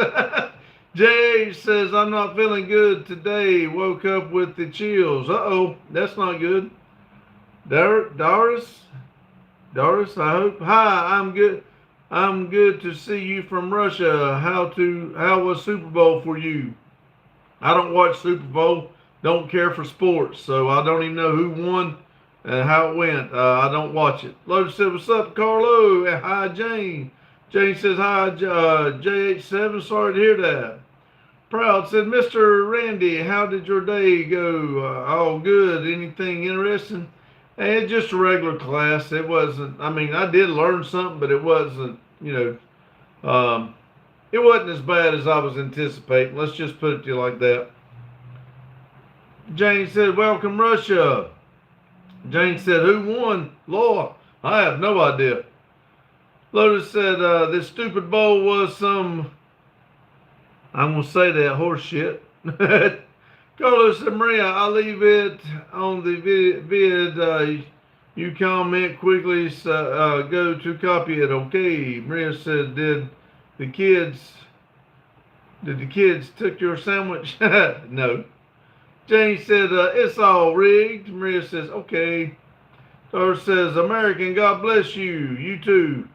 JH says, "I'm not feeling good today. Woke up with the chills." Uh-oh, that's not good. Doris, I hope. "Hi, I'm good. I'm good to see you from Russia. How was Super Bowl for you?" I don't watch Super Bowl. Don't care for sports, so I don't even know who won and how it went. I don't watch it. Lotus said, "What's up, Carlo?" "Hi, Jane." Jane says, "Hi, JH7. Sorry to hear that." Proud said, "Mr. Randy, how did your day go?" "All good. Anything interesting?" And just a regular class. It wasn't, I mean, I did learn something, but it wasn't, it wasn't as bad as I was anticipating. Let's just put it to you like that. Jane said, "Welcome, Russia." Jane said, "Who won?" "Law, I have no idea." Lotus said, "This stupid bowl was some," I'm going to say that, horse shit. Carlos said, "Maria, I'll leave it on the vid. You comment quickly, go to copy it. Okay. Maria said, the kids, did the kids took your sandwich? No. Jane said, it's all rigged. Maria says, okay. Doris says, American, God bless you. You too.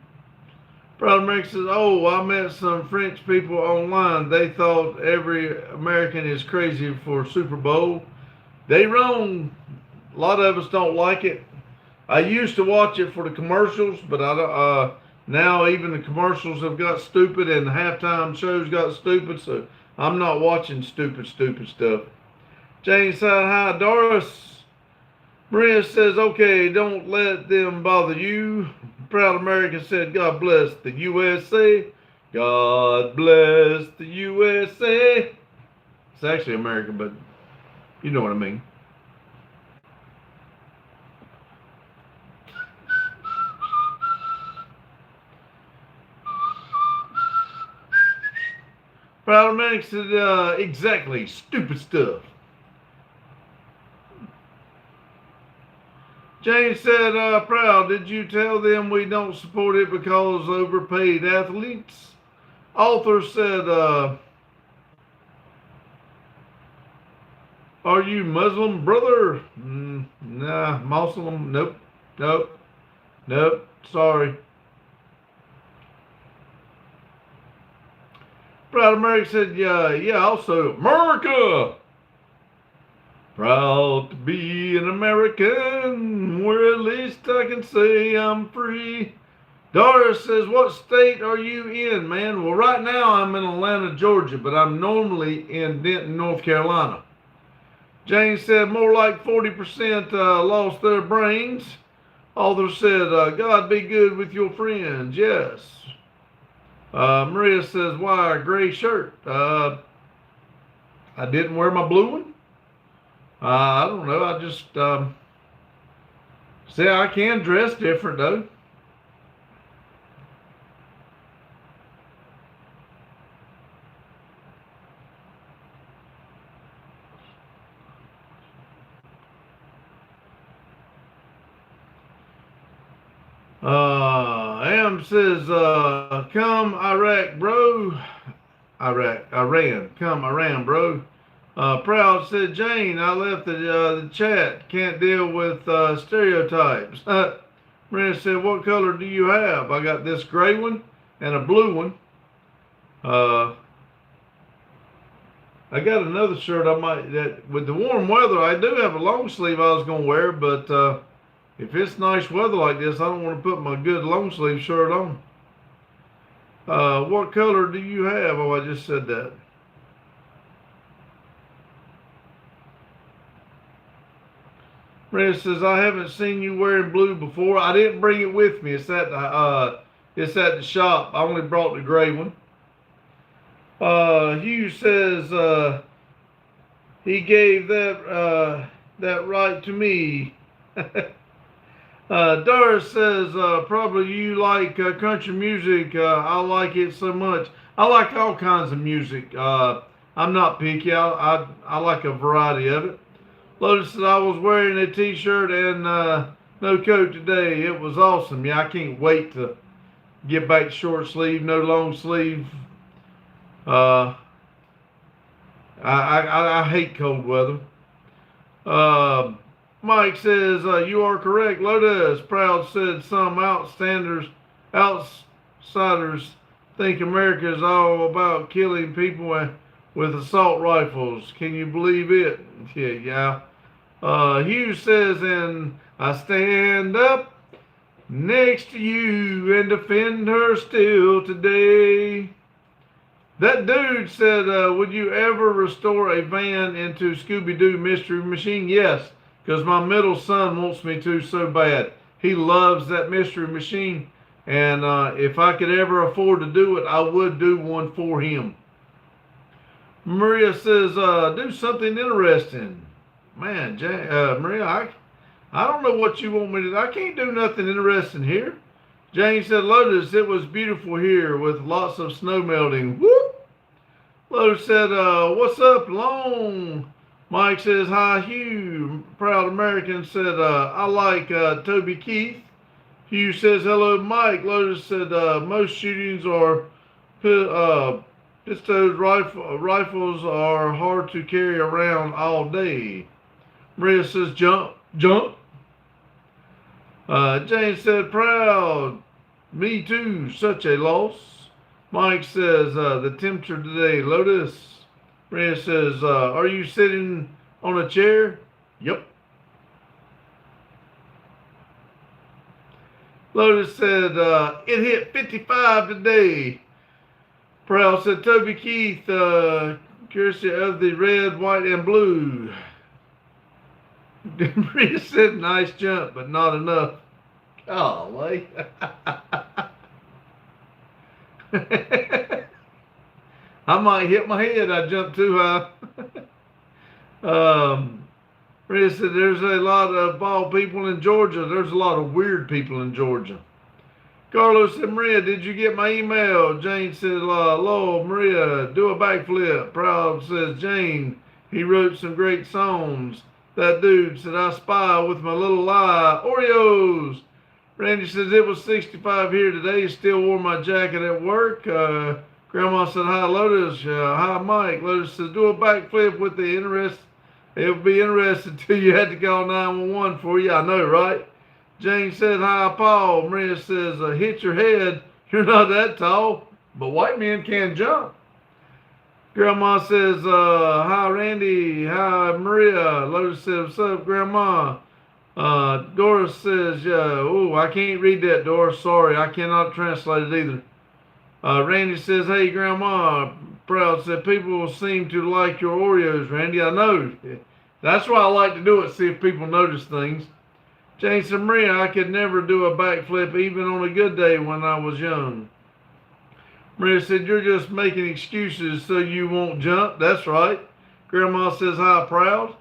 Proud American says, oh, I met some French people online. They thought every American is crazy for Super Bowl. They wrong. A lot of us don't like it. I used to watch it for the commercials, but I don't, now even the commercials have got stupid and the halftime shows got stupid, so I'm not watching stupid stuff. Jane said, hi, Doris. Maria says, okay, don't let them bother you. Proud American said, God bless the USA. God bless the USA. It's actually American, but you know what I mean. Proud American said, exactly, stupid stuff. Jane said, Proud, did you tell them we don't support it because overpaid athletes? Author said, are you Muslim, brother? Nah, Muslim, nope, sorry. Proud America said, yeah, also, America! Proud to be an American, where at least I can say I'm free. Doris says, what state are you in, man? Well, right now I'm in Atlanta, Georgia, but I'm normally in Denton, North Carolina. Jane said, more like 40% lost their brains. Author said, God be good with your friends, yes. Maria says, why a gray shirt? I didn't wear my blue one. I don't know. I just say I can dress different though. Am says, come Iraq, bro. Iran. Come Iran, bro. Proud said, Jane, I left the chat. Can't deal with stereotypes. Maria said, what color do you have? I got this gray one and a blue one. I got another shirt that with the warm weather, I do have a long sleeve I was going to wear, but if it's nice weather like this, I don't want to put my good long sleeve shirt on. What color do you have? Oh, I just said that. Maria says, I haven't seen you wearing blue before. I didn't bring it with me. It's at the shop. I only brought the gray one. Hugh says, he gave that right to me. Doris says, probably you like country music. I like it so much. I like all kinds of music. I'm not picky. I like a variety of it. Lotus said, I was wearing a t-shirt and no coat today. It was awesome. Yeah, I can't wait to get back to short sleeve, no long sleeve. I hate cold weather. Mike says, you are correct, Lotus. Proud said, some outsiders think America is all about killing people with assault rifles. Can you believe it? Yeah. Hugh says, and I stand up next to you and defend her still today. That dude said, would you ever restore a van into Scooby-Doo Mystery Machine? Yes, because my middle son wants me to so bad. He loves that Mystery Machine, and if I could ever afford to do it, I would do one for him. Maria says, do something interesting. Man, Maria, I don't know what you want me to do. I can't do nothing interesting here. Jane said, Lotus, it was beautiful here with lots of snow melting. Whoop! Lotus said, what's up, Long Mike says, hi, Hugh. Proud American said, I like Toby Keith. Hugh says, hello, Mike. Lotus said, most shootings are pistols, rifles are hard to carry around all day. Maria says, jump, jump. Jane said, proud. Me too, such a loss. Mike says, the temperature today, Lotus. Maria says, are you sitting on a chair? Yep. Lotus said, it hit 55 today. Proud said, Toby Keith, courtesy of the red, white, and blue. Maria said, nice jump, but not enough. Golly. I might hit my head. I jumped too high. Maria said, there's a lot of bald people in Georgia. There's a lot of weird people in Georgia. Carlos said, Maria, did you get my email? Jane said, hello, Maria, do a backflip. Proud says, Jane, he wrote some great songs. That dude said, I spy with my little lie. Oreos. Randy says, it was 65 here today. Still wore my jacket at work. Grandma said, hi, Lotus. Hi, Mike. Lotus says, do a backflip with the interest. It would be interesting till you had to call 911 for you. I know, right? Jane said, hi, Paul. Maria says, hit your head. You're not that tall, but white men can jump. Grandma says, hi, Randy. Hi, Maria. Lotus says, what's up, Grandma? Doris says, oh, I can't read that, Doris. Sorry, I cannot translate it either. Randy says, hey, Grandma. Proud said, people seem to like your Oreos, Randy. I know. That's why I like to do it, see if people notice things. Jane said, Maria, I could never do a backflip even on a good day when I was young. Maria said, you're just making excuses so you won't jump. That's right. Grandma says, hi, Proud.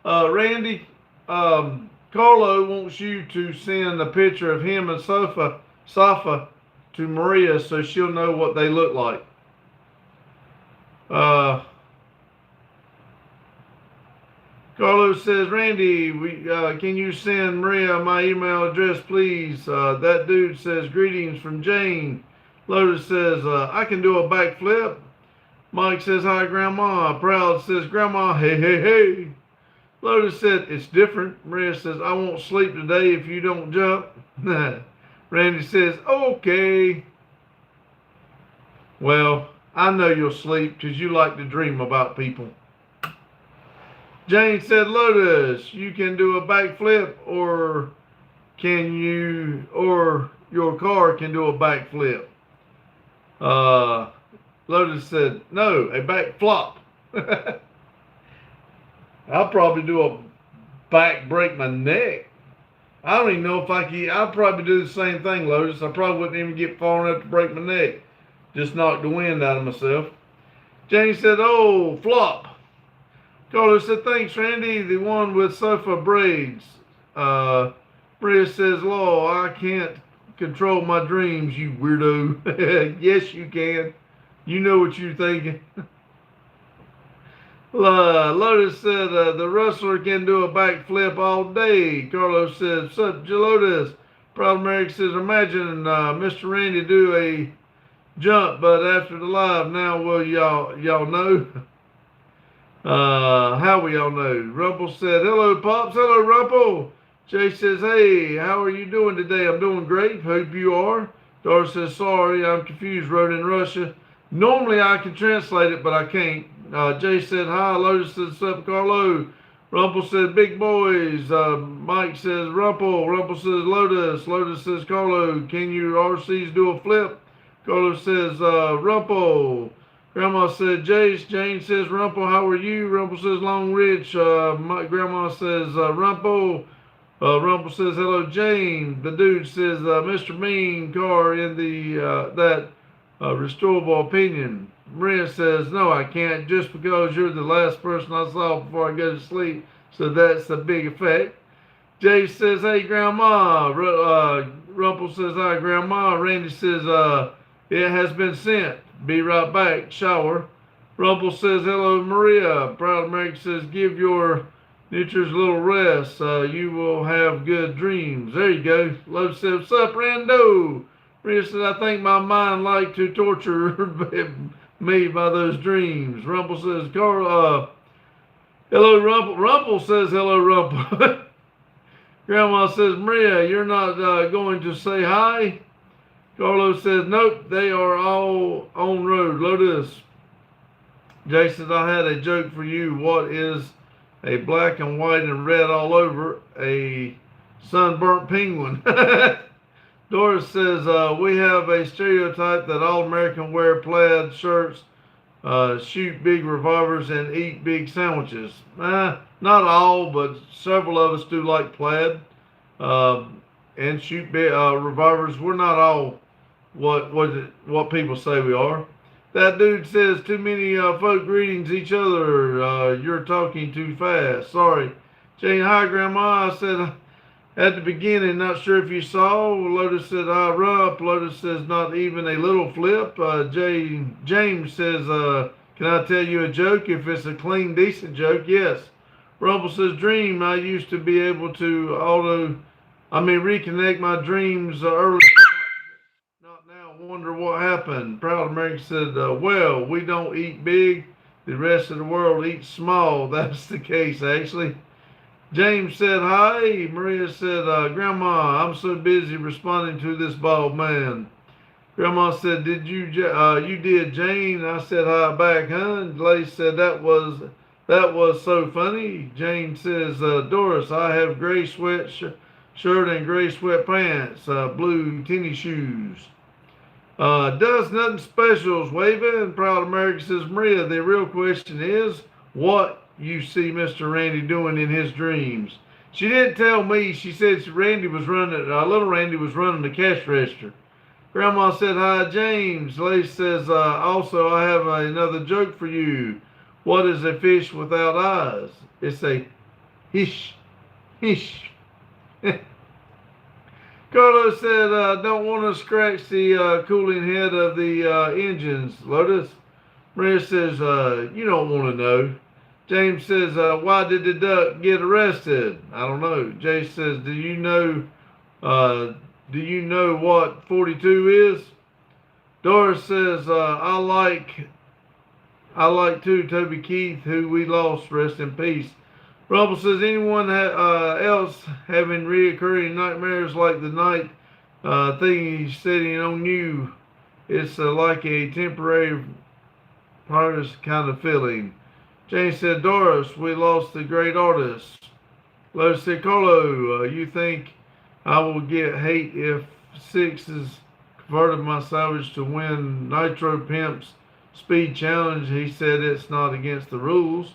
Randy, Carlo wants you to send a picture of him and Safa to Maria so she'll know what they look like. Carlos says, Randy, can you send Maria my email address, please? That dude says, greetings from Jane. Lotus says, I can do a backflip. Mike says, hi, Grandma. Proud says, Grandma, hey, hey, hey. Lotus said, it's different. Maria says, I won't sleep today if you don't jump. Randy says, okay. Well, I know you'll sleep because you like to dream about people. Jane said, Lotus, you can do a backflip or your car can do a backflip. Lotus said, no, a backflop. I'll probably do a back break my neck. I don't even know if I can. I'll probably do the same thing, Lotus. I probably wouldn't even get far enough to break my neck. Just knock the wind out of myself. Jane said, oh, flop. Carlos said, thanks, Randy. The one with sofa braids. Maria says, Law, I can't control my dreams, you weirdo. Yes, you can. You know what you're thinking. Lotus said, the wrestler can do a backflip all day. Carlos said, what's up, Lotus? Proud America says, imagine Mr. Randy do a jump, but after the live, now will y'all know? How will y'all know? Rumple said, hello, Pops. Hello, Rumple. Jay says, hey, how are you doing today? I'm doing great. Hope you are. Doris says, sorry, I'm confused. Wrote in Russia. Normally I can translate it, but I can't. Jay said, hi. Lotus says, what's up, Carlo? Rumple said, big boys. Mike says, Rumple. Rumple says, Lotus. Lotus says, Carlo, can you RCs do a flip? Carlo says, Rumple. Grandma said, Jace. Jane says, Rumple, how are you? Rumple says, Long Rich. Grandma says, Rumple. Rumple says, hello, Jane. The dude says, Mr. Mean car in the restorable opinion. Maria says, no, I can't, just because you're the last person I saw before I go to sleep. So that's a big effect. Jay says, hey, Grandma. Rumple says, hi, Grandma. Randy says, it has been sent. Be right back. Shower. Rumple says, hello, Maria. Proud America says, give your Nutras a little rest. You will have good dreams. There you go. Lotus says, what's up, Rando? Maria says, I think my mind like to torture me by those dreams. Rumple says, Carl, hello, Rumple. Rumple says, hello, Rumple. Grandma says, Maria, you're not going to say hi? Carlos says, nope, they are all on road. Lotus. Jay says, I had a joke for you. What is a black and white and red all over? A sunburnt penguin. Doris says, we have a stereotype that all Americans wear plaid shirts, shoot big revolvers, and eat big sandwiches. Not all, but several of us do like plaid and shoot big revolvers. We're not all what people say we are. That dude says too many folk greetings each other. You're talking too fast. Sorry. Jane, hi, Grandma. I said at the beginning, not sure if you saw. Lotus said, I rump. Lotus says, not even a little flip. James says, can I tell you a joke? If it's a clean, decent joke, yes. Rumble says, dream. I used to be able to reconnect my dreams earlier. Not now. Wonder what happened. Proud America said, well, we don't eat big. The rest of the world eats small. That's the case, actually. James said, hi. Maria said, Grandma, I'm so busy responding to this bald man. Grandma said, you did, Jane? I said, hi back, hun. Lace said, that was so funny. Jane says, Doris, I have gray sweatshirt and gray sweatpants, blue tennis shoes. Does nothing specials waving. Proud America says, Maria, the real question is, what you see Mr. Randy doing in his dreams? She didn't tell me. She said little Randy was running the cash register. Grandma said, hi, James. Lace says, also, I have another joke for you. What is a fish without eyes? It's a hish. Carlos said, don't want to scratch the cooling head of the engines, Lotus. Maria says, you don't want to know. James says, why did the duck get arrested? I don't know. Jay says, do you know what 42 is? Doris says, I like too, Toby Keith, who we lost, rest in peace. Rumble says, anyone else having reoccurring nightmares like the night thing he's sitting on you? It's like a temporary artist kind of feeling. Jane said, Doris, we lost the great artist. Lotus said, Carlo, you think I will get hate if Six is converted my salvage to win Nitro Pimp's speed challenge? He said it's not against the rules.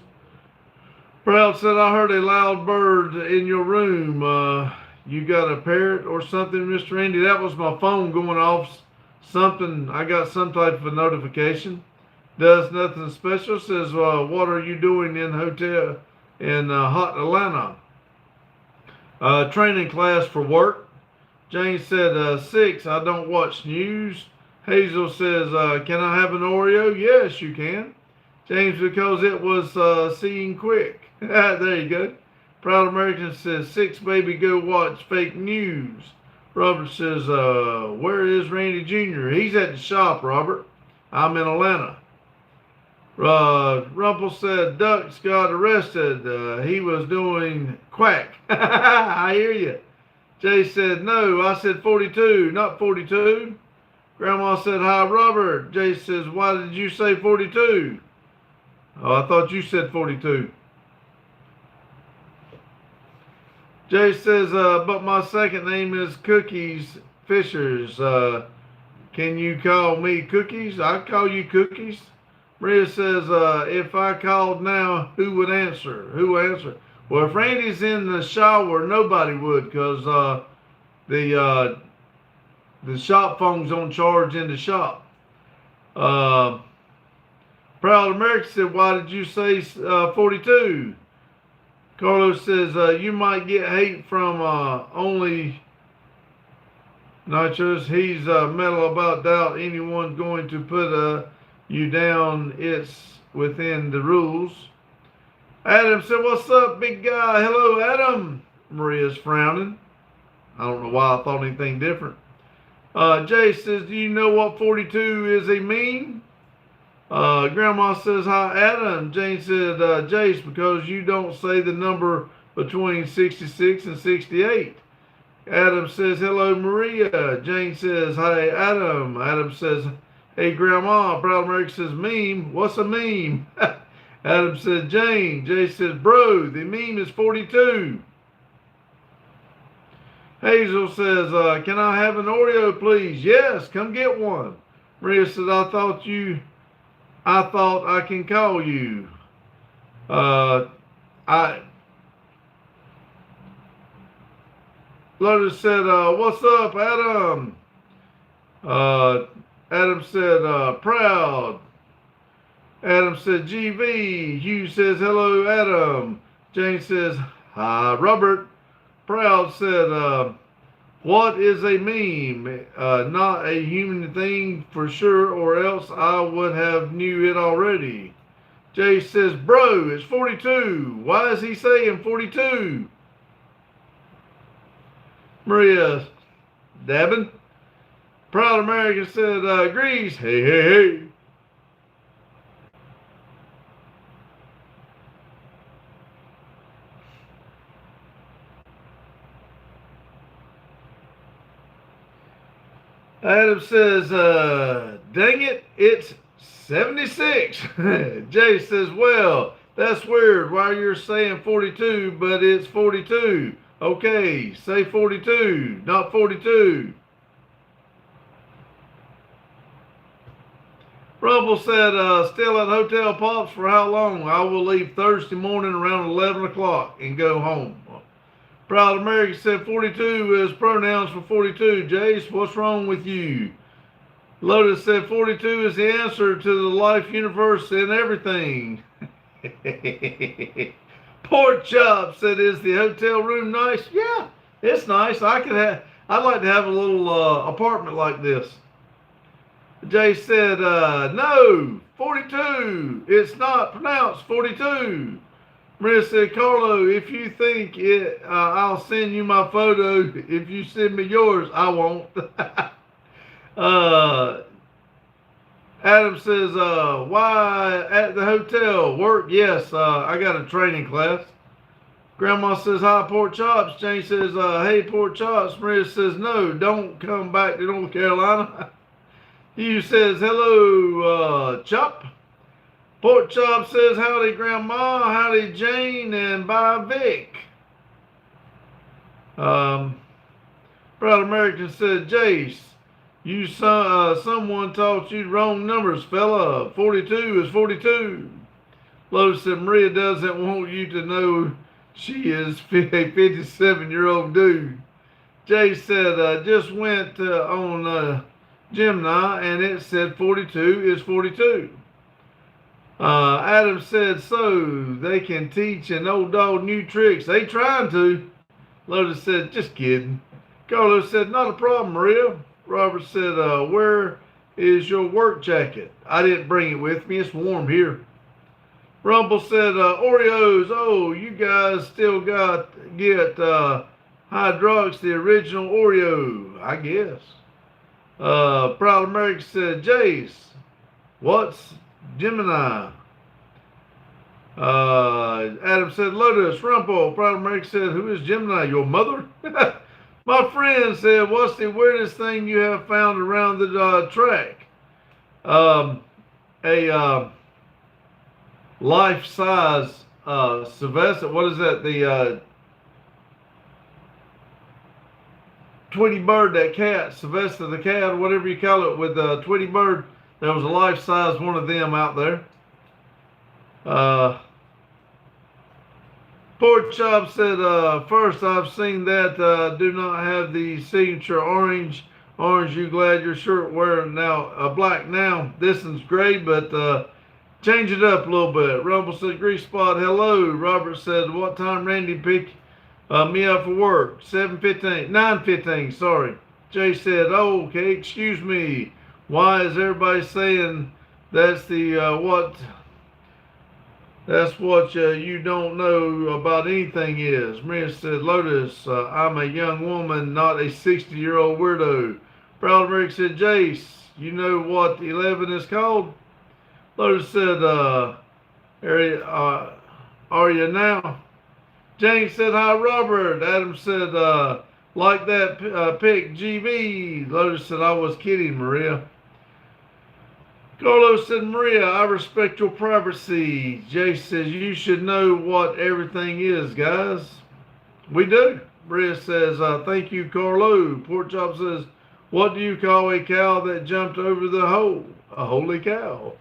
Proud said, I heard a loud bird in your room. You got a parrot or something, Mr. Andy? That was my phone going off something. I got some type of a notification. Does nothing special. Says, what are you doing in hotel in hot Atlanta? Training class for work. Jane said, 6, I don't watch news. Hazel says, can I have an Oreo? Yes, you can. James, because it was seeing quick. There you go. Proud American says, 6, baby, go watch fake news. Robert says, where is Randy Jr.? He's at the shop, Robert. I'm in Atlanta. Rumple said, ducks got arrested. He was doing quack. I hear you. Jay said, no, I said 42, not 42. Grandma said, hi, Robert. Jay says, why did you say 42? Oh, I thought you said 42. Jay says, but my second name is Cookies Fishers. Can you call me Cookies? I'll call you Cookies. Maria says, if I called now, who would answer? Who will answer? Well, if Randy's in the shower, nobody would, because the shop phone's on charge in the shop. Proud America said, why did you say 42? Carlos says, you might get hate from only Nitros. He's metal about doubt anyone's going to put you down. It's within the rules. Adam said, "What's up, big guy?" "Hello, Adam." Maria's frowning. I don't know why I thought anything different. Jay says, "Do you know what 42 is a meme?" Grandma says, "Hi, Adam." Jane said, "Jace, because you don't say the number between 66 and 68. Adam says, "Hello, Maria." Jane says, "Hi, Adam." Adam says, "Hey, Grandma." Proud America says, "Meme? What's a meme?" Adam says, "Jane." Jay says, "Bro, the meme is 42. Hazel says, "Can I have an Oreo, please?" "Yes, come get one." Maria says, I thought I can call you." Lotus said, "What's up, Adam?" Adam said, "Proud." Adam said, "GV." Hugh says, "Hello, Adam." Jane says, "Hi, Robert." Proud said, "What is a meme? Not a human thing for sure, or else I would have knew it already." Jay says, "Bro, it's 42. Why is he saying 42? Maria dabbing. Proud American said, "Agrees. Hey, hey, hey." Adam says, "Dang it, it's 76. Jay says, "Well, that's weird. Why you're saying 42, but it's 42. Okay, say 42, not 42. Rumble said, "Still at Hotel Pops for how long?" "I will leave Thursday morning around 11 o'clock and go home." Proud America said, "42 is pronouns for 42. Jace, what's wrong with you?" Lotus said, 42 is the answer to the life, universe, and everything. Pork Chop said, "Is the hotel room nice?" "Yeah, it's nice. I'd like to have a little apartment like this." Jay said, "No, 42. It's not pronounced 42. Maria said, "Carlo, if you think it, I'll send you my photo. If you send me yours, I won't." Adam says, "Why at the hotel? Work?" "Yes, I got a training class." Grandma says, "Hi, Pork Chops." Jane says, "Hey, Pork Chops." Maria says, "No, don't come back to North Carolina." Hugh says, "Hello, Chop." Pork Chop says, "Howdy, Grandma. Howdy, Jane, and bye, Vic." Proud American said, "Jace, someone taught you the wrong numbers, fella. 42 is 42. Lotus said, "Maria doesn't want you to know she is a 57-year-old dude." Jay said, "Just went on Gemini and it said 42 is 42. Adam said, "So they can teach an old dog new tricks." "They trying to." Lotus said, "Just kidding." Carlos said, "Not a problem, Maria." Robert said, "Where is your work jacket?" "I didn't bring it with me. It's warm here." Rumble said, "Oreos. Oh, you guys still get Hydrox, the original Oreo, I guess." Proud America said, "Jace, what's Gemini?" Adam said, "Lotus." Rumple. Proud America said, "Who is Gemini? Your mother?" My friend said, "What's the weirdest thing you have found around the track?" A life-size Sylvester. What is that? The Tweety Bird, that cat, Sylvester the cat, or whatever you call it, with Tweety Bird. There was a life-size one of them out there. Pork Chop said, "First, I've seen that do not have the signature orange. Orange, you glad your shirt wearing now black now? This one's gray, but change it up a little bit." Rumble said, "Grease Spot, hello." Robert said, "What time Randy picked me up for work?" 7:15, 9:15, sorry. Jay said, "Oh, okay, excuse me. Why is everybody saying that's the what That's what you don't know about anything is. Maria said, Lotus, I'm a young woman, not a 60-year-old weirdo. Proud America said, Jace, you know what 11 is called? Lotus said, are you now? James said, hi, Robert. Adam said, like that pick, GB. Lotus said, I was kidding, Maria. Carlos said, Maria, I respect your privacy. Jace says, you should know what everything is, guys. We do. Maria says, thank you, Carlo. Porkchop says, what do you call a cow that jumped over the hole? A holy cow.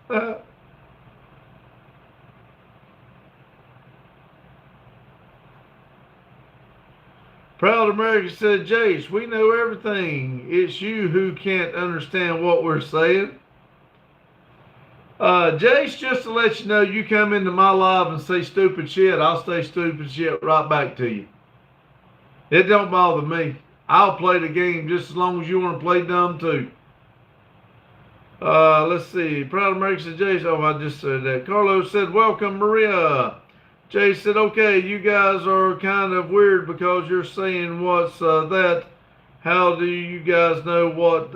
Proud America said, Jace, we know everything. It's you who can't understand what we're saying. Jace, just to let you know, you come into my live and say stupid shit, I'll say stupid shit right back to you. It don't bother me. I'll play the game just as long as you want to play dumb too. Let's see. Proud America said, Jace. Oh, I just said that. Carlos said, welcome, Maria. Jace said, okay, you guys are kind of weird because you're saying what's that. How do you guys know what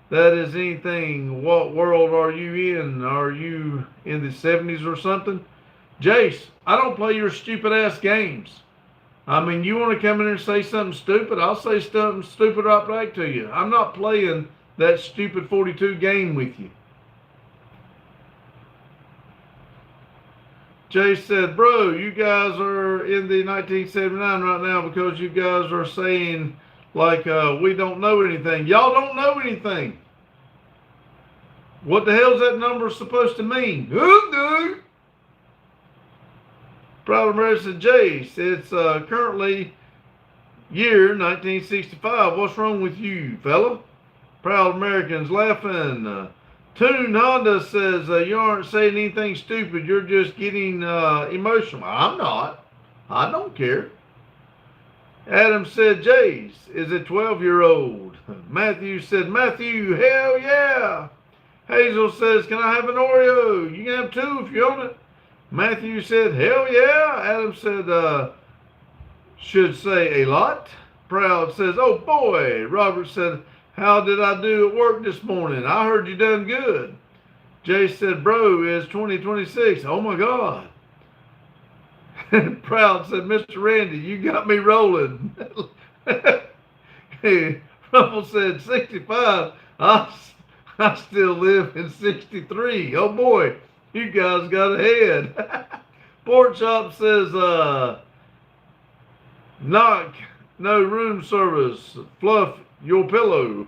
that is anything? What world are you in? Are you in the 70s or something? Jace, I don't play your stupid ass games. I mean, you want to come in here and say something stupid? I'll say something stupid right back to you. I'm not playing that stupid 42 game with you. Jace said, bro, you guys are in the 1979 right now because you guys are saying like we don't know anything. Y'all don't know anything. What the hell's that number supposed to mean? Who knew? Proud America said, Jace, it's currently year 1965. What's wrong with you, fella? Proud Americans laughing. Toon Honda says, you aren't saying anything stupid. You're just getting emotional. I'm not. I don't care. Adam said, Jace is a 12-year-old. Matthew said, Matthew, hell yeah. Hazel says, can I have an Oreo? You can have two if you own it. Matthew said, hell yeah. Adam said, should say a lot. Proud says, oh boy. Robert said, how did I do at work this morning? I heard you done good. Jay said, bro, it's 2026. Oh my God. Proud said, Mr. Randy, you got me rolling. Hey, Ruffle said, 65. I still live in 63. Oh boy, you guys got ahead. Porkchop says, knock, no room service, fluff your pillow.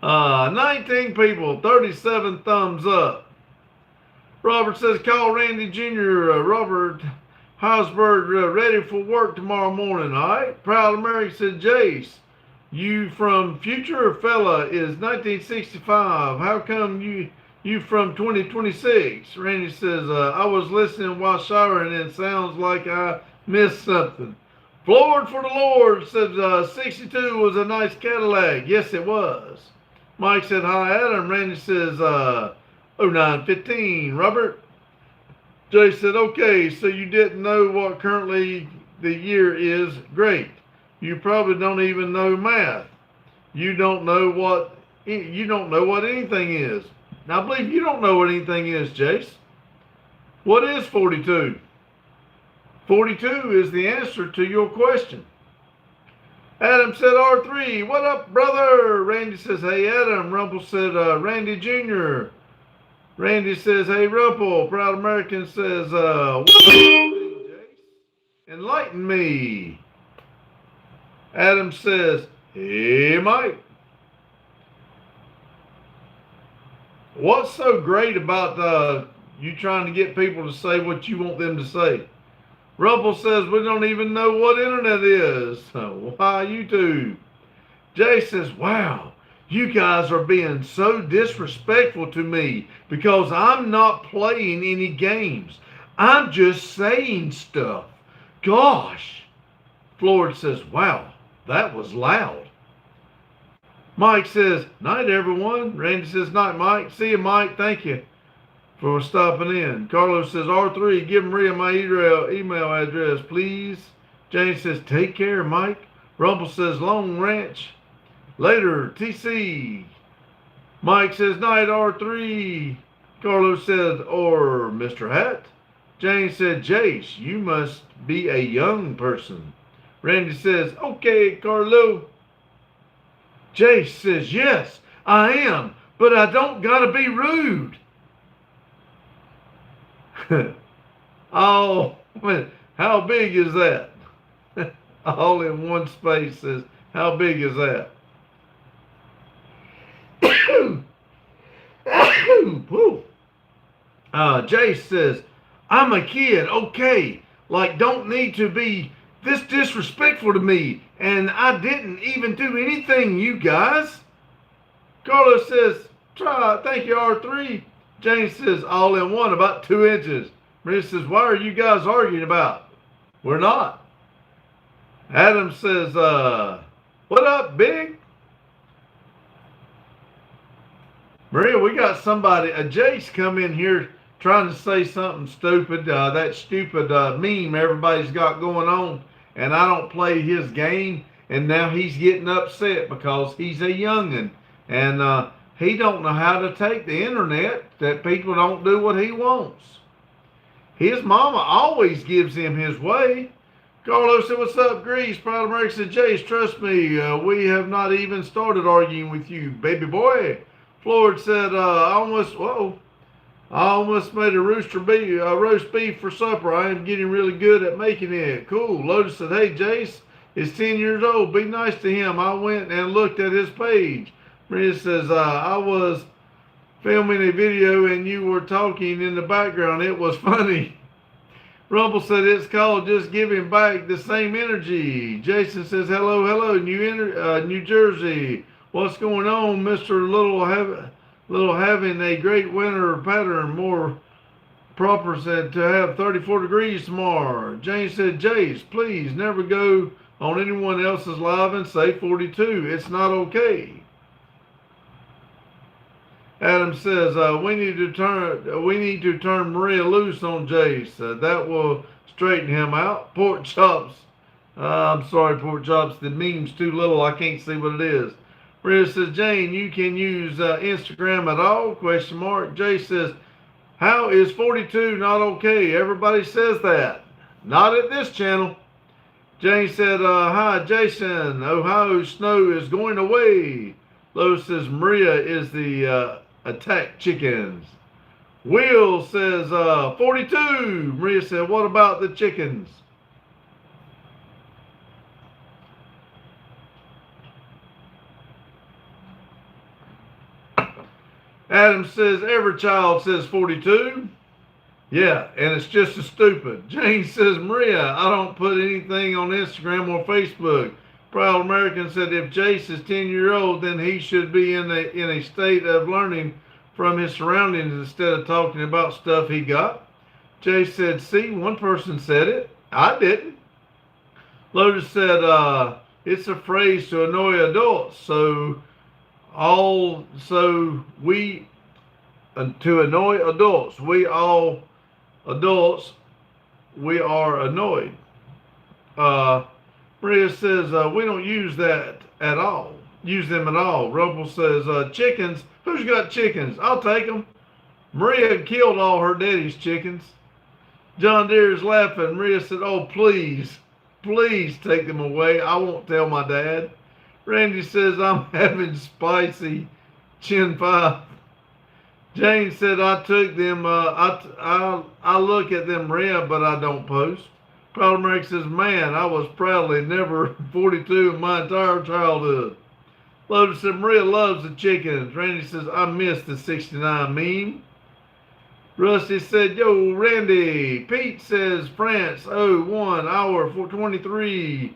19 people, 37 thumbs up. Robert says, call Randy Jr., Robert Hausberg, ready for work tomorrow morning, all right? Proud America said, Jace, you from future fella is 1965. How come you from 2026? Randy says, I was listening while showering and it sounds like I missed something. Lord for the Lord says, 62 was a nice Cadillac. Yes, it was. Mike said, hi, Adam. Randy says, 0915. Robert? Jay said, okay, so you didn't know what currently the year is. Great. You probably don't even know math. You don't know what anything is. Now, I believe you don't know what anything is, Jace. What is 42? 42 is the answer to your question. Adam said, R3, what up, brother? Randy says, hey, Adam. Rumple said, Randy Jr. Randy says, hey, Rumple. Proud American says, enlighten me. Adam says, hey, Mike. What's so great about you trying to get people to say what you want them to say? Rumple says, we don't even know what internet is. Why YouTube? Jay says, wow, you guys are being so disrespectful to me because I'm not playing any games. I'm just saying stuff. Gosh. Floyd says, wow, that was loud. Mike says, night, everyone. Randy says, night, Mike. See you, Mike. Thank you. for stopping in. Carlos says, R3, give Maria my email address, please. James says, take care, Mike. Rumble says, Long Ranch. Later, TC. Mike says, night, R3. Carlos says, or Mr. Hat. James said, Jace, you must be a young person. Randy says, okay, Carlo. Jace says, yes, I am, but I don't gotta be rude. Oh, how big is that? All in one space says, how big is that? Jace says, I'm a kid, okay. Like, don't need to be this disrespectful to me. And I didn't even do anything, you guys. Carlos says, try, thank you, R3. James says, all in one, about 2 inches. Maria says, why are you guys arguing about? We're not. Adam says, what up, big? Maria, we got somebody, a Jace come in here trying to say something stupid, that stupid meme everybody's got going on, and I don't play his game, and now he's getting upset because he's a youngin', and he don't know how to take the internet, that people don't do what he wants. His mama always gives him his way. Carlos said, what's up, Grease? Proud America said, Jace, trust me, we have not even started arguing with you, baby boy. Floyd said, I almost made a roast beef for supper. I am getting really good at making it. Cool. Lotus said, hey, Jace is 10 years old. Be nice to him. I went and looked at his page. Maria says, I was filming a video and you were talking in the background. It was funny. Rumble said, it's called just giving back the same energy. Jason says, hello, New Jersey. What's going on, Mr. Little having a great winter pattern, more proper said to have 34 degrees tomorrow. James said, Jace, please never go on anyone else's live and say 42. It's not okay. Adam says, we need to turn Maria loose on Jace. That will straighten him out. Pork chops. I'm sorry, pork chops. The meme's too little. I can't see what it is. Maria says, Jane, you can use Instagram at all? Question mark. Jay says, how is 42 not okay? Everybody says that. Not at this channel. Jane said, hi, Jason. Ohio snow is going away. Lois says, Maria is the attack chickens. Will says, 42. Maria said, what about the chickens? Adam says, every child says 42. Yeah, and it's just as stupid. Jane says, Maria, I don't put anything on Instagram or Facebook. Proud American said, if Jace is 10-year-old, then he should be in a state of learning from his surroundings instead of talking about stuff he got. Jace said, see, one person said it. I didn't. Lotus said, it's a phrase to annoy adults, to annoy adults. We all adults, we are annoyed. Maria says, we don't use that at all. Use them at all. Rumble says, chickens. Who's got chickens? I'll take them. Maria killed all her daddy's chickens. John Deere is laughing. Maria said, oh, please take them away. I won't tell my dad. Randy says, I'm having spicy chin pie. Jane said, I took them, I look at them, Maria, but I don't post. Proud America says, man, I was proudly never 42 in my entire childhood. Lotus said, Maria loves the chickens. Randy says, I miss the 69 meme. Rusty said, yo, Randy. Pete says, France, 1 hour 4:23.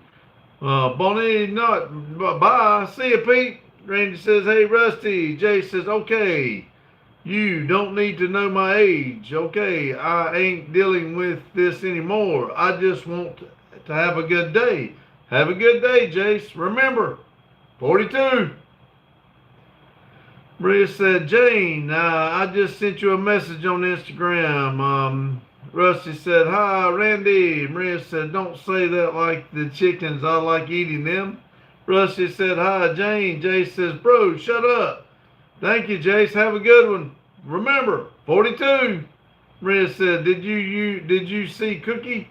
Bonnie, not, bye. See you, Pete. Randy says, hey, Rusty. Jay says, okay. You don't need to know my age. Okay, I ain't dealing with this anymore. I just want to have a good day. Have a good day, Jace. Remember, 42. Maria said, Jane, I just sent you a message on Instagram. Rusty said, hi, Randy. Maria said, don't say that like the chickens. I like eating them. Rusty said, hi, Jane. Jace says, bro, shut up. Thank you, Jace. Have a good one. Remember, 42. Maria said, did you see Cookie?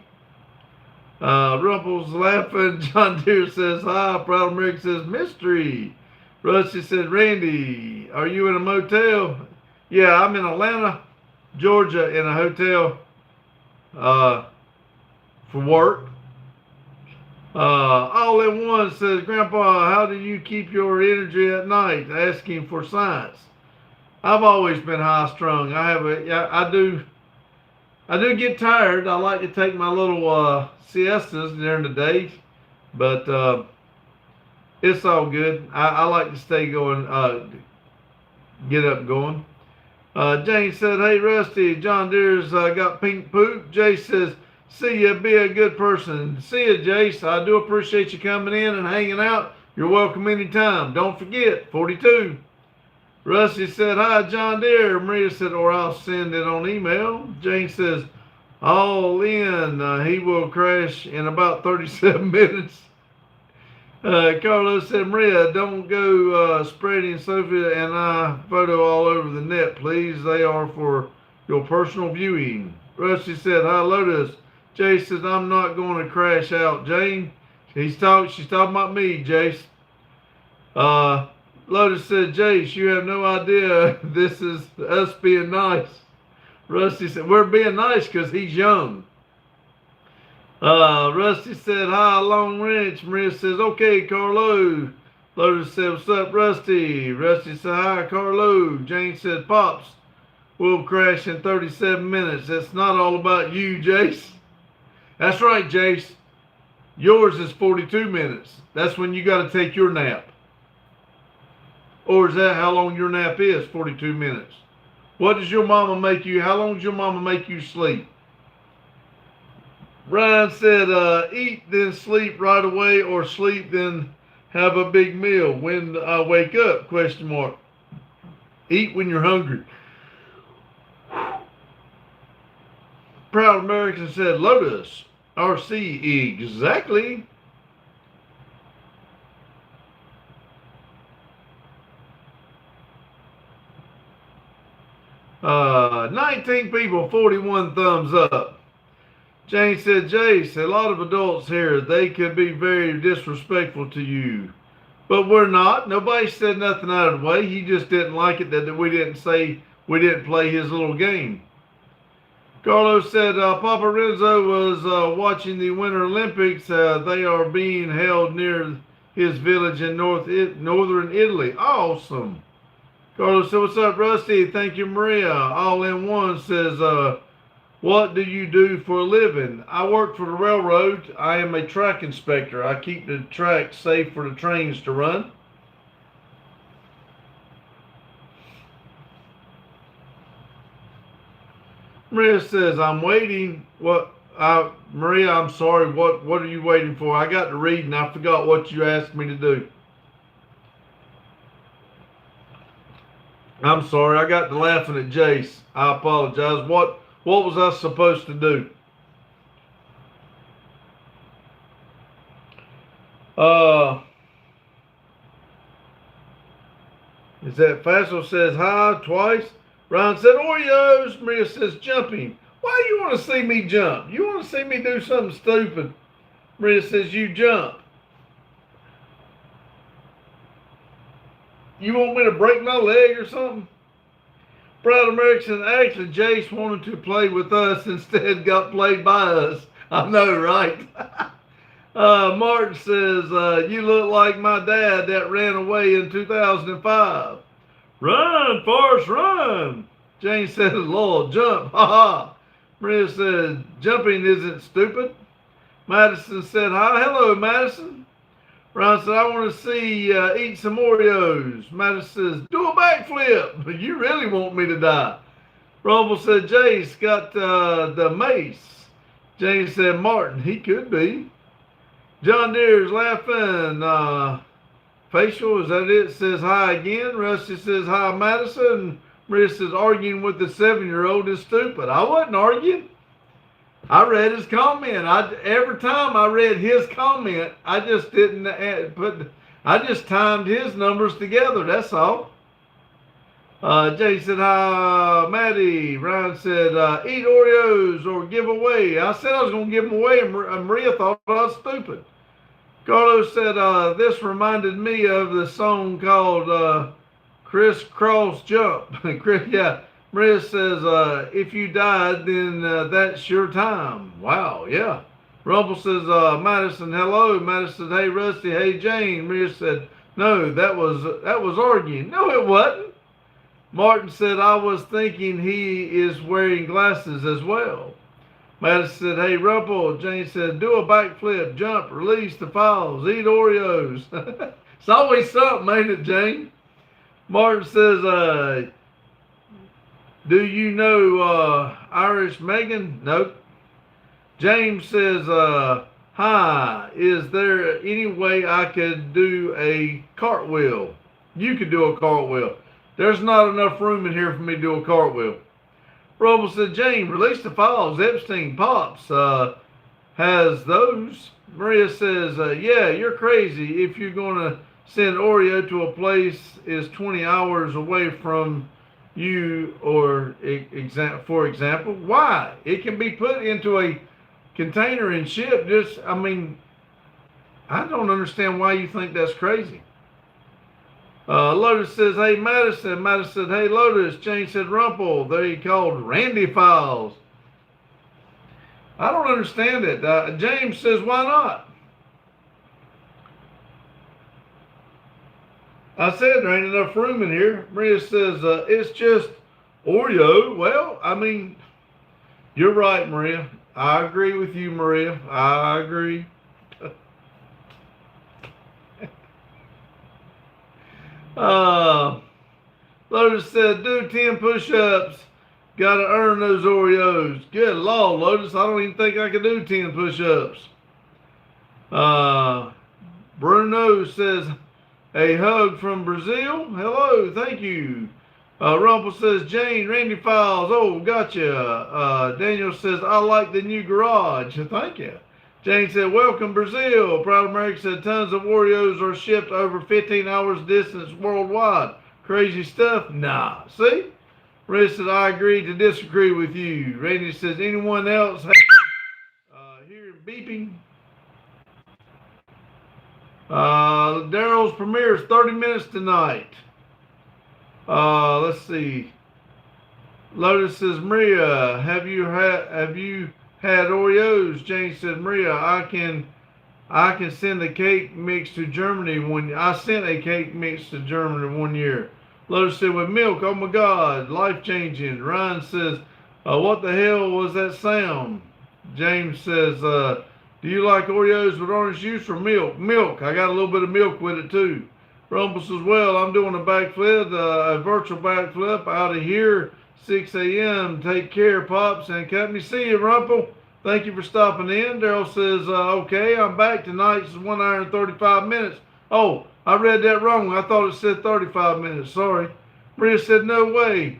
Rumple's laughing. John Deere says, hi. Proud America says, mystery. Rusty said, Randy, are you in a motel? Yeah, I'm in Atlanta, Georgia, in a hotel for work. All in One says, Grandpa, how do you keep your energy at night? Asking for science. I've always been high strung. I do get tired. I like to take my little siestas during the day, but it's all good. I like to stay going, get up going. Jane said, hey, Rusty, John Deere's got pink poop. Jay says, see ya, be a good person. See ya, Jace. I do appreciate you coming in and hanging out. You're welcome anytime. Don't forget, 42. Rusty said, hi, John Deere. Maria said, or I'll send it on email. Jane says, all in. He will crash in about 37 minutes. Carlos said, Maria, don't go spreading Sophia and I photo all over the net, please. They are for your personal viewing. Rusty said, hi, Lotus. Jace says, I'm not going to crash out, Jane. She's talking about me, Jace. Lotus said, Jace, you have no idea this is us being nice. Rusty said, we're being nice because he's young. Rusty said, hi, Long Ranch. Maria says, okay, Carlo. Lotus said, what's up, Rusty? Rusty said, hi, Carlo. Jane said, Pops, we'll crash in 37 minutes. It's not all about you, Jace. That's right, Jace. Yours is 42 minutes. That's when you got to take your nap. Or is that how long your nap is, 42 minutes? What does your mama make you, how long does your mama make you sleep? Ryan said, eat then sleep right away, or sleep then have a big meal. When I wake up, question mark. Eat when you're hungry. Proud American said, Lotus, RC, exactly. Uh, 19 people, 41 thumbs up. Jane said, Jace, a lot of adults here, they could be very disrespectful to you. But we're not. Nobody said nothing out of the way. He just didn't like it that we didn't say we didn't play his little game. Carlos said, Papa Renzo was watching the Winter Olympics. They are being held near his village in northern Italy. Awesome. Carlos said, what's up, Rusty? Thank you, Maria. All in One says, what do you do for a living? I work for the railroad. I am a track inspector. I keep the track safe for the trains to run. Maria says, I'm waiting. Maria, I'm sorry. What are you waiting for? I got to read and I forgot what you asked me to do. I'm sorry. I got to laughing at Jace. I apologize. What was I supposed to do? Is that Fassel says hi twice? Ryan said Oreos. Maria says jumping. Why do you want to see me jump? You want to see me do something stupid? Maria says you jump. You want me to break my leg or something? Proud American, actually, Jace wanted to play with us, instead got played by us. I know, right? Martin says, you look like my dad that ran away in 2005. Run, Forrest, run. Jane says, Lord, jump, ha ha. Maria said, jumping isn't stupid. Madison said, hi, hello, Madison. Ryan said, I want to see eat some Oreos. Madison says, do a backflip. You really want me to die. Rumble said, Jace got the mace. James said, Martin, he could be. John Deere's laughing. Facial, is that it? Says hi again. Rusty says hi, Madison. Maria says arguing with the 7-year-old is stupid. I wasn't arguing. I read his comment. Every time I read his comment, I just didn't I just timed his numbers together. That's all. Jay said hi, Maddie. Ryan said eat Oreos or give away. I said I was going to give them away, and Maria thought I was stupid. Carlos said this reminded me of the song called Crisscross Jump. Yeah. Maria says, if you died, then that's your time. Wow, yeah. Rumble says, Madison, hello. Madison said, hey, Rusty, hey, Jane. Maria said, no, that was arguing. No, it wasn't. Martin said, I was thinking he is wearing glasses as well. Madison said, hey, Rumple. Jane said, do a backflip, jump, release the files, eat Oreos. It's always something, ain't it, Jane? Martin says, do you know Irish Megan? Nope. James says, hi, is there any way I could do a cartwheel? You could do a cartwheel. There's not enough room in here for me to do a cartwheel. Rumble said, James, release the files. Epstein Pops has those. Maria says, yeah, you're crazy. If you're going to send Oreo to a place is 20 hours away from you, or for example, why? It can be put into a container and shipped. I don't understand why you think that's crazy. Lotus says, hey, Madison. Madison said, hey, Lotus. Jane said, Rumple. They called Randy files. I don't understand it. James says, why not? I said there ain't enough room in here. Maria says, it's just Oreo. Well, you're right, Maria. I agree with you, Maria. I agree. Lotus said, do 10 push-ups. Got to earn those Oreos. Good Lord, Lotus. I don't even think I could do 10 push-ups. Bruno says, a hug from Brazil. Hello, thank you. Rumple says, Jane, Randy Files. Oh, gotcha. Daniel says, I like the new garage. Thank you. Jane said, welcome, Brazil. Proud America said, tons of Oreos are shipped over 15 hours distance worldwide. Crazy stuff? Nah. See? Rich said, I agree to disagree with you. Randy says, anyone else hearing beeping? Daryl's premiere is 30 minutes tonight. Let's see. Lotus says, Maria, have you had Oreos? Jane said, Maria, I can send a cake mix to Germany I sent a cake mix to Germany 1 year. Lotus said, with milk, oh my God, life changing. Ryan says, what the hell was that sound? James says, do you like Oreos with orange juice or milk? Milk. I got a little bit of milk with it too. Rumble says, well, I'm doing a backflip, a virtual backflip out of here, 6 a.m. Take care, Pops and company. See you, Rumple. Thank you for stopping in. Daryl says, okay, I'm back. Tonight's 1 hour and 35 minutes. Oh, I read that wrong. I thought it said 35 minutes. Sorry. Maria said, no way.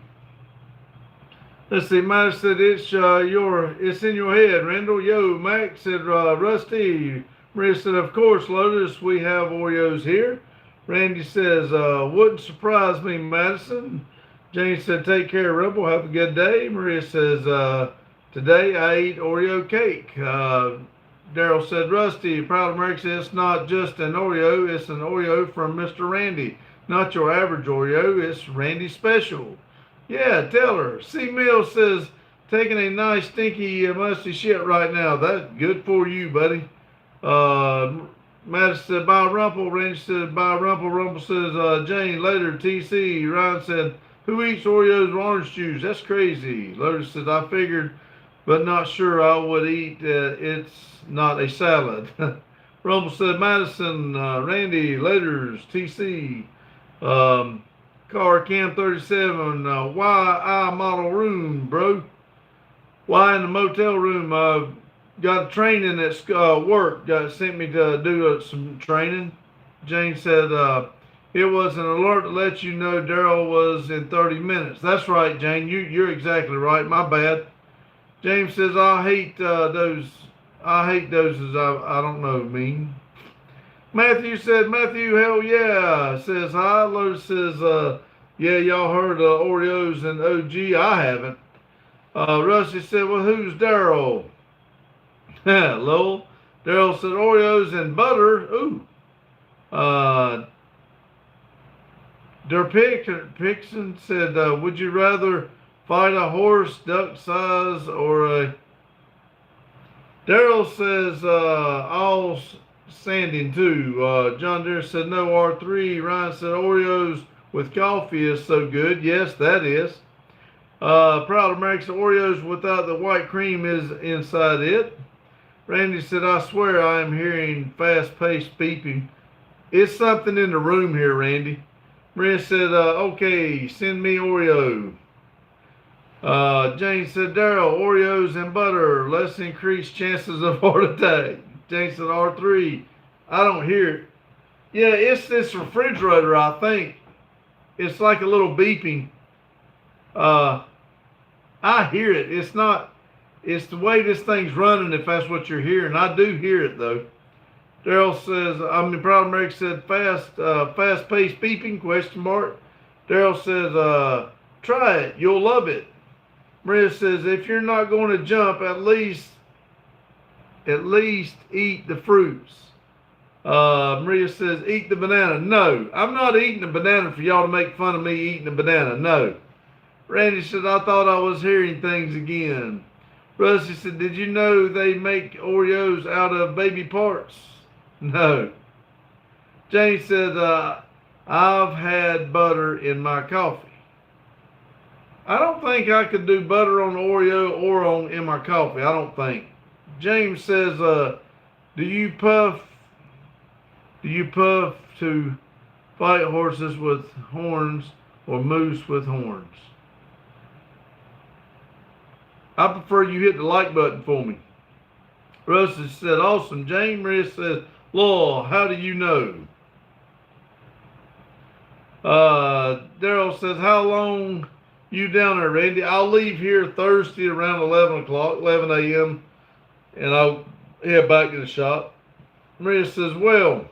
Let's see. Matt said, it's in your head, Randall. Yo, Max said, Rusty. Maria said, of course, Lotus, we have Oreos here. Randy says, wouldn't surprise me, Madison. Jane said, take care, Rebel. Have a good day. Maria says, today I eat Oreo cake. Daryl said, Rusty, Proud America says, it's not just an Oreo. It's an Oreo from Mr. Randy. Not your average Oreo. It's Randy special. Yeah, tell her. C. Mills says, taking a nice stinky musty shit right now. That's good for you, buddy. Madison said, bye, Rumple. Randy said, bye, Rumple. Rumple says, Jane, later, TC. Ryan said, who eats Oreos with orange juice? That's crazy. Lotus says, I figured, but not sure I would eat. It's not a salad. Rumble said, Madison, Randy, later's, TC. Car Cam 37, why I model room, bro? Why in the motel room? Got training at work. Sent me to do some training. Jane said, it was an alert to let you know Daryl was in 30 minutes. That's right, Jane. You're exactly right. My bad. James says, I hate those as I don't know mean. Matthew said, Matthew, hell yeah. Says hi. Lotus says, yeah, y'all heard Oreos and OG. I haven't. Rusty said, well, who's Daryl? Lowell. Daryl said, Oreos and butter. Ooh. Pixon said, would you rather fight a horse duck size or a... Daryl says, all sanding too. John Deere said, no R3. Ryan said, Oreos with coffee is so good. Yes, that is. Proud American Oreos without the white cream is inside it. Randy said, I swear I am hearing fast-paced beeping. It's something in the room here, Randy. Maria said, okay, send me Oreo. Jane said, Daryl, Oreos and butter, less increased chances of heart attack. Jane said, R3. I don't hear it. Yeah, it's this refrigerator, I think. It's like a little beeping. I hear it. It's not, it's the way this thing's running, if that's what you're hearing. I do hear it, though. Daryl says, Proud America said, fast-paced beeping, question mark. Daryl says, try it. You'll love it. Maria says, if you're not going to jump, at least eat the fruits. Maria says, eat the banana. No, I'm not eating a banana for y'all to make fun of me eating a banana. No. Randy said, I thought I was hearing things again. Rusty said, did you know they make Oreos out of baby parts? No. Jane said, I've had butter in my coffee. I don't think I could do butter on Oreo or in my coffee. I don't think. James says, do you puff to fight horses with horns or moose with horns? I prefer you hit the like button for me. Rusty said, awesome. Jane Maria said, Law, how do you know? Daryl says, how long you down there, Randy? I'll leave here Thursday around 11 a.m. and I'll head back to the shop. Maria says, well,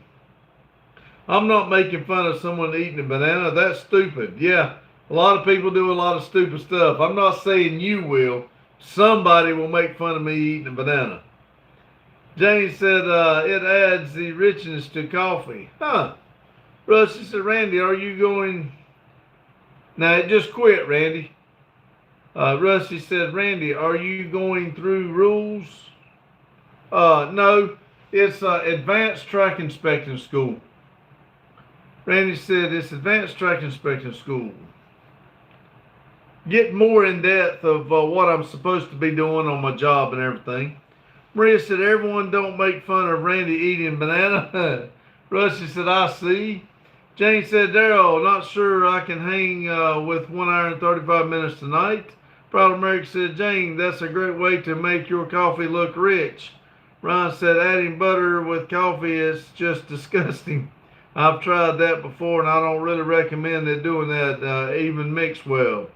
I'm not making fun of someone eating a banana. That's stupid. Yeah, a lot of people do a lot of stupid stuff. I'm not saying you will. Somebody will make fun of me eating a banana. Jane said, it adds the richness to coffee. Huh. Rusty said, Randy, are you going... Now, it just quit, Randy. Rusty said, Randy, are you going through rules? No, it's Advanced Track Inspecting School. Randy said, it's Advanced Track Inspecting School. Get more in depth of what I'm supposed to be doing on my job and everything. Maria said, everyone don't make fun of Randy eating banana. Rusty said, I see. Jane said, Daryl, not sure I can hang with 1 hour and 35 minutes tonight. Proud America said, Jane, that's a great way to make your coffee look rich. Ryan said, adding butter with coffee is just disgusting. I've tried that before and I don't really recommend it doing that, even mixed well.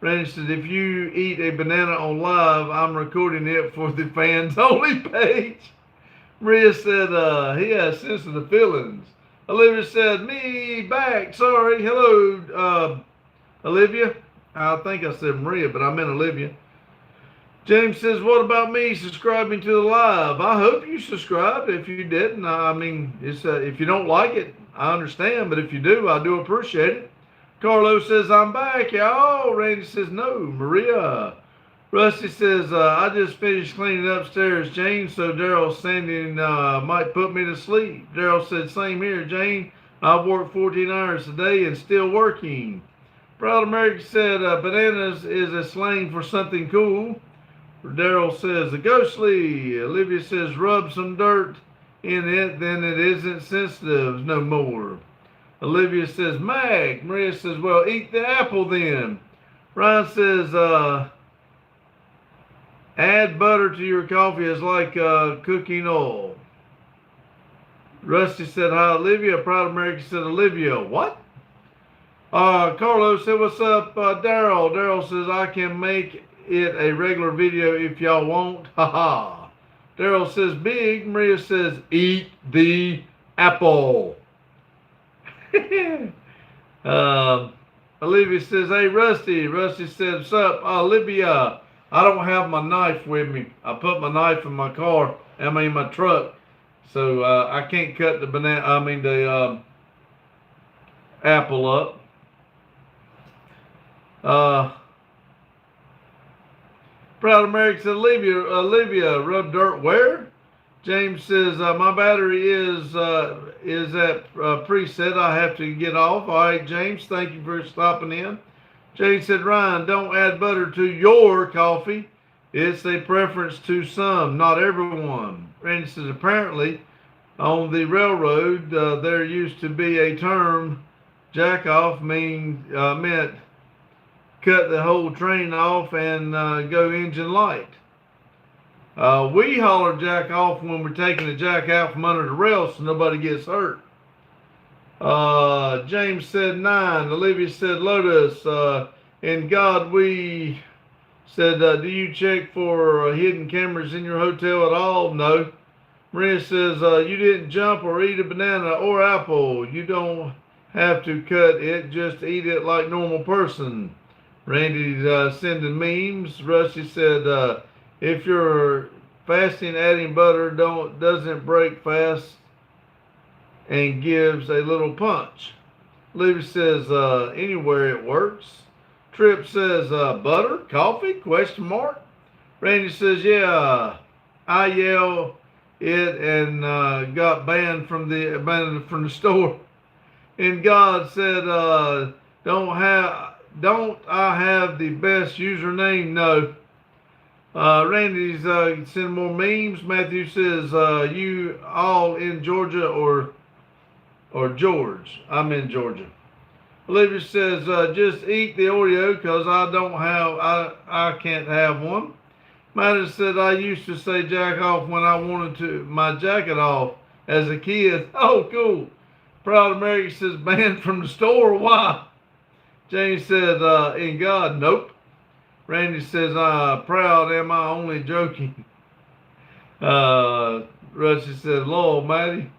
Randy said, if you eat a banana on live, I'm recording it for the fans only page. Maria said, he has sensitive feelings. Olivia said, me back. Sorry. Hello, Olivia. I think I said Maria, but I meant Olivia. James says, what about me subscribing to the live? I hope you subscribed. If you didn't, I mean, it's if you don't like it, I understand. But if you do, I do appreciate it. Carlo says, I'm back, y'all. Randy says, no, Maria. Rusty says, I just finished cleaning upstairs, Jane, so Daryl sanding might put me to sleep. Daryl said, same here, Jane. I've worked 14 hours a day and still working. Proud America said, bananas is a slang for something cool. Daryl says, a ghostly. Olivia says, rub some dirt in it, then it isn't sensitive no more. Olivia says, Mag. Maria says, well, eat the apple then. Ryan says, add butter to your coffee is like cooking oil. Rusty said, hi, Olivia. Proud American said, Olivia, what? Carlos said, what's up, Daryl? Daryl says, I can make it a regular video if y'all want. Haha. Daryl says, big. Maria says, eat the apple. Olivia says, hey, Rusty. Rusty says, what's up, Olivia? I don't have my knife with me. I put my knife in my car, my truck. So I can't cut the apple up. Proud American said, Olivia, rub dirt where? James says, my battery is at preset. I have to get off. All right, James, thank you for stopping in. James said, Ryan, don't add butter to your coffee. It's a preference to some, not everyone. Randy says, apparently, on the railroad, there used to be a term, jack off meant cut the whole train off and go engine light. We holler jack off when we're taking the jack out from under the rail so nobody gets hurt. James said 9. Olivia said Lotus. In God we said, do you check for hidden cameras in your hotel at all? No. Maria says, you didn't jump or eat a banana or apple. You don't have to cut it. Just eat it like normal person. Randy's sending memes. Rusty said, if you're fasting, adding butter doesn't break fast and gives a little punch. Olivia says, anywhere it works. Trip says, butter, coffee, question mark. Randy says, yeah, I yell it and got banned from the store. And God said, don't I have the best username? No. Randy's sending more memes. Matthew says, you all in Georgia or George? I'm in Georgia. Olivia says, just eat the Oreo because I can't have one. Maddie said, I used to say jack off when I wanted my jacket off as a kid. Oh, cool. Proud American says, banned from the store. Why? James said, in God, nope. Randy says, proud, am I only joking? Rusty said, Lord, Maddie.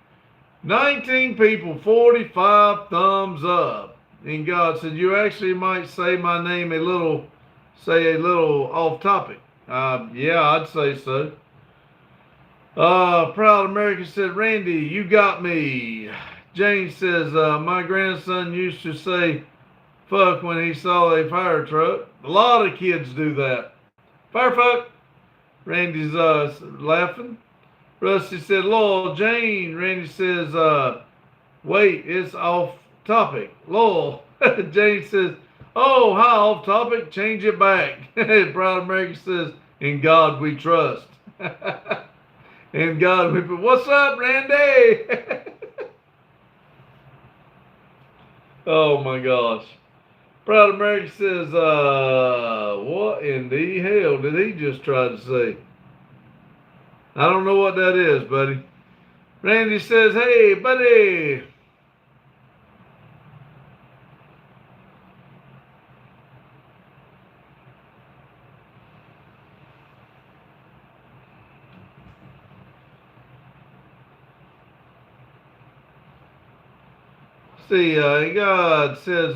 19 people, 45 thumbs up. And God said, you actually might say my name a little off topic. Yeah, I'd say so. Proud American said, Randy, you got me. James says, my grandson used to say, fuck when he saw a fire truck. A lot of kids do that. Fire fuck. Randy's laughing. Rusty said, Lowell, Jane. Randy says, wait, it's off topic. Lowell. Jane says, oh, how off topic? Change it back. Proud American says, in God we trust. In God we put, what's up, Randy? Oh my gosh. Proud American says, what in the hell did he just try to say? I don't know what that is, buddy. Randy says, hey, buddy. See, God says,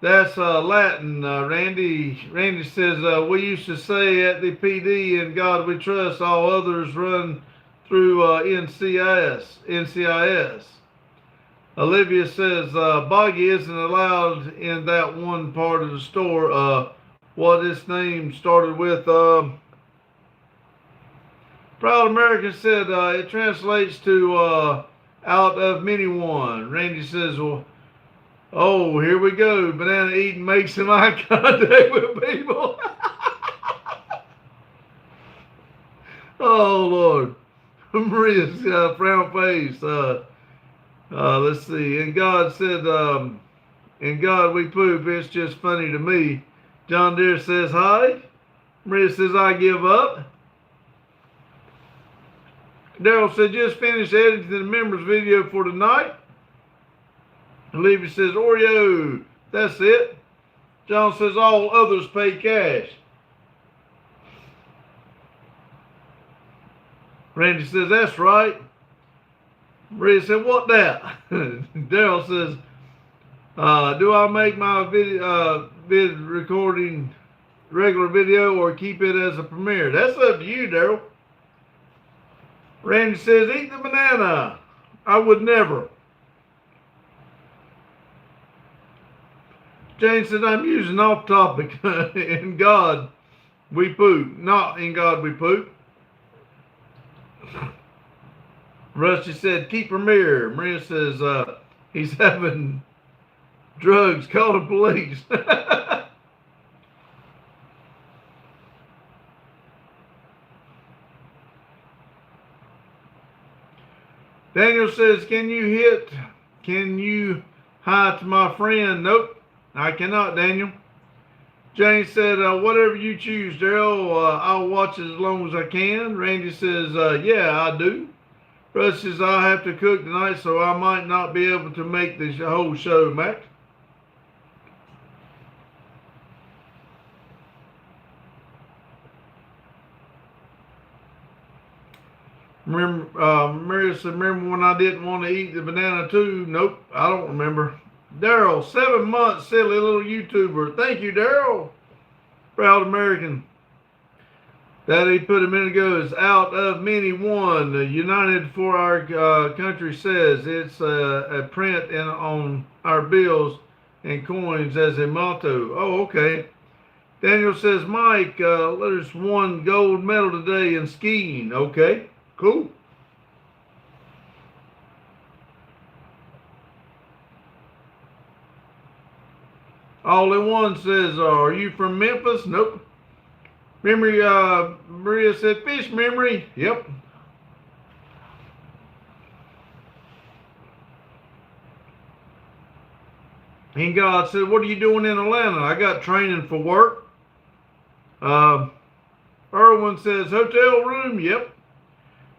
that's Latin, Randy. Randy says, we used to say at the PD, in God we trust, all others run through NCIS. Olivia says, Boggy isn't allowed in that one part of the store. What its name started with, Proud American said, it translates to out of many one. Randy says, well, oh, here we go. Banana eating makes some eye contact with people. Oh, Lord. Maria's frown face. Let's see. And God said, in God we poop. It's just funny to me. John Deere says, hi. Maria says, I give up. Daryl said, just finished editing the members video for tonight. Olivia says, Oreo, that's it. John says, all others pay cash. Randy says, that's right. Maria said, what that? Daryl says, do I make my video, recording regular video or keep it as a premiere? That's up to you, Daryl. Randy says, eat the banana. I would never. Jane says, I'm using off topic. In God we poop. Not in God we poop. Rusty said, keep premiere. Maria says, he's having drugs. Call the police. Daniel says, can you hi to my friend? Nope, I cannot, Daniel. Jane said, whatever you choose, Daryl, I'll watch it as long as I can. Randy says, yeah, I do. Russ says, I'll have to cook tonight, so I might not be able to make the whole show, Mac. Maria said, remember when I didn't want to eat the banana too? Nope, I don't remember. Daryl, 7 months, silly little YouTuber. Thank you, Daryl. Proud American. That he put a minute ago is out of many one. United for our country says it's a print on our bills and coins as a motto. Oh, okay. Daniel says, Mike, there's won gold medal today in skiing. Okay. Cool. All in one says, are you from Memphis? Nope. Memory, Maria said, fish memory. Yep. And God said, what are you doing in Atlanta? I got training for work. Irwin says, hotel room. Yep.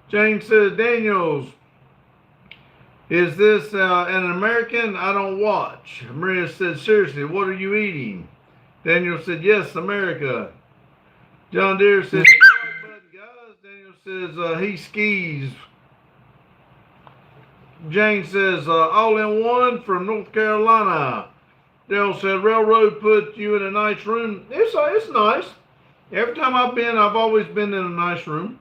James says, Daniels, is this an American? I don't watch. Maria said, seriously, what are you eating? Daniel said, yes, America. John Deere says, guys. Daniel says, he skis. Jane says, all in one from North Carolina. Daryl said, railroad put you in a nice room. It's nice. Every time I've been, I've always been in a nice room.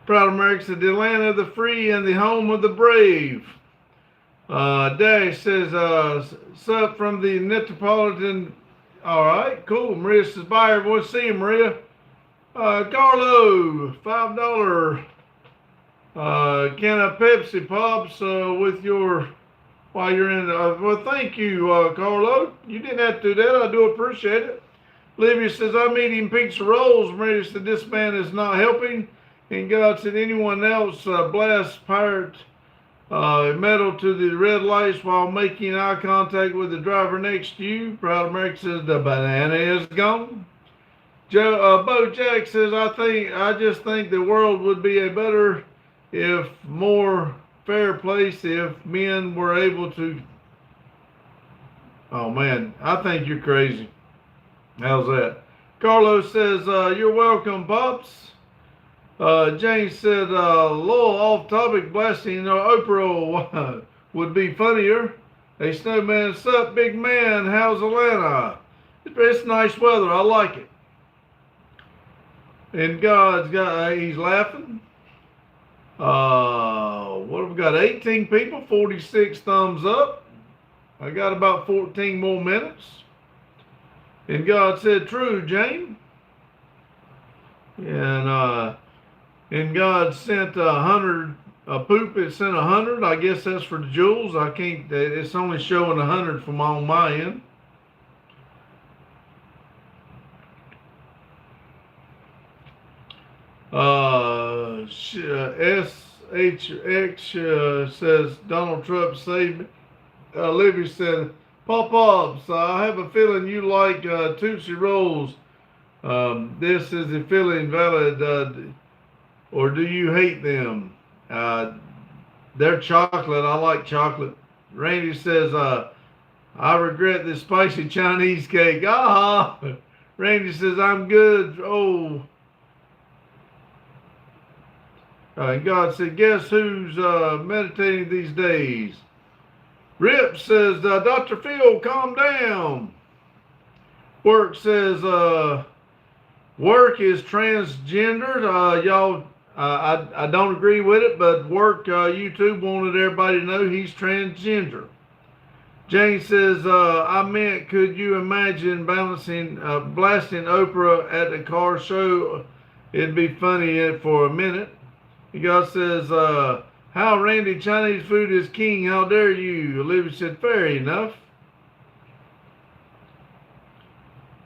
Proud America said, the land of the free and the home of the brave. Dash says, sup from the Metropolitan. All right, cool. Maria says, bye, everyone. See you, Maria. Carlo, $5 can of Pepsi Pops with your, while you're in. Well, thank you, Carlo. You didn't have to do that. I do appreciate it. Olivia says, I'm eating pizza rolls. Maria said, this man is not helping. And God said, anyone else blast pirate metal to the red lights while making eye contact with the driver next to you. Proud America says, the banana is gone. Bo Jack says, I just think the world would be a better, if more fair place if men were able to. Oh man, I think you're crazy. How's that? Carlos says, you're welcome, Pops. James said, Lowell off topic blasting Oprah would be funnier. A snowman, sup, big man, how's Atlanta? It's nice weather, I like it. And he's laughing. What have we got? 18 people, 46 thumbs up. I got about 14 more minutes. And God said, true, Jane. And God sent 100, poop, it sent 100. I guess that's for the jewels. I can't, it's only showing 100 from on my end. SHX says Donald Trump saved me. Olivia said, Pop Pops, I have a feeling you like Tootsie Rolls. This is a feeling valid, or do you hate them? They're chocolate. I like chocolate. Randy says, I regret this spicy Chinese cake. Ah, Randy says, I'm good. Oh. God said, guess who's meditating these days? Rip says, Dr. Phil, calm down. Work says, work is transgendered. Y'all, I don't agree with it, but Work YouTube wanted everybody to know he's transgender. Jane says, I meant, could you imagine blasting Oprah at the car show? It'd be funny for a minute. God says, how Randy, Chinese food is king. How dare you? Olivia said, fair enough.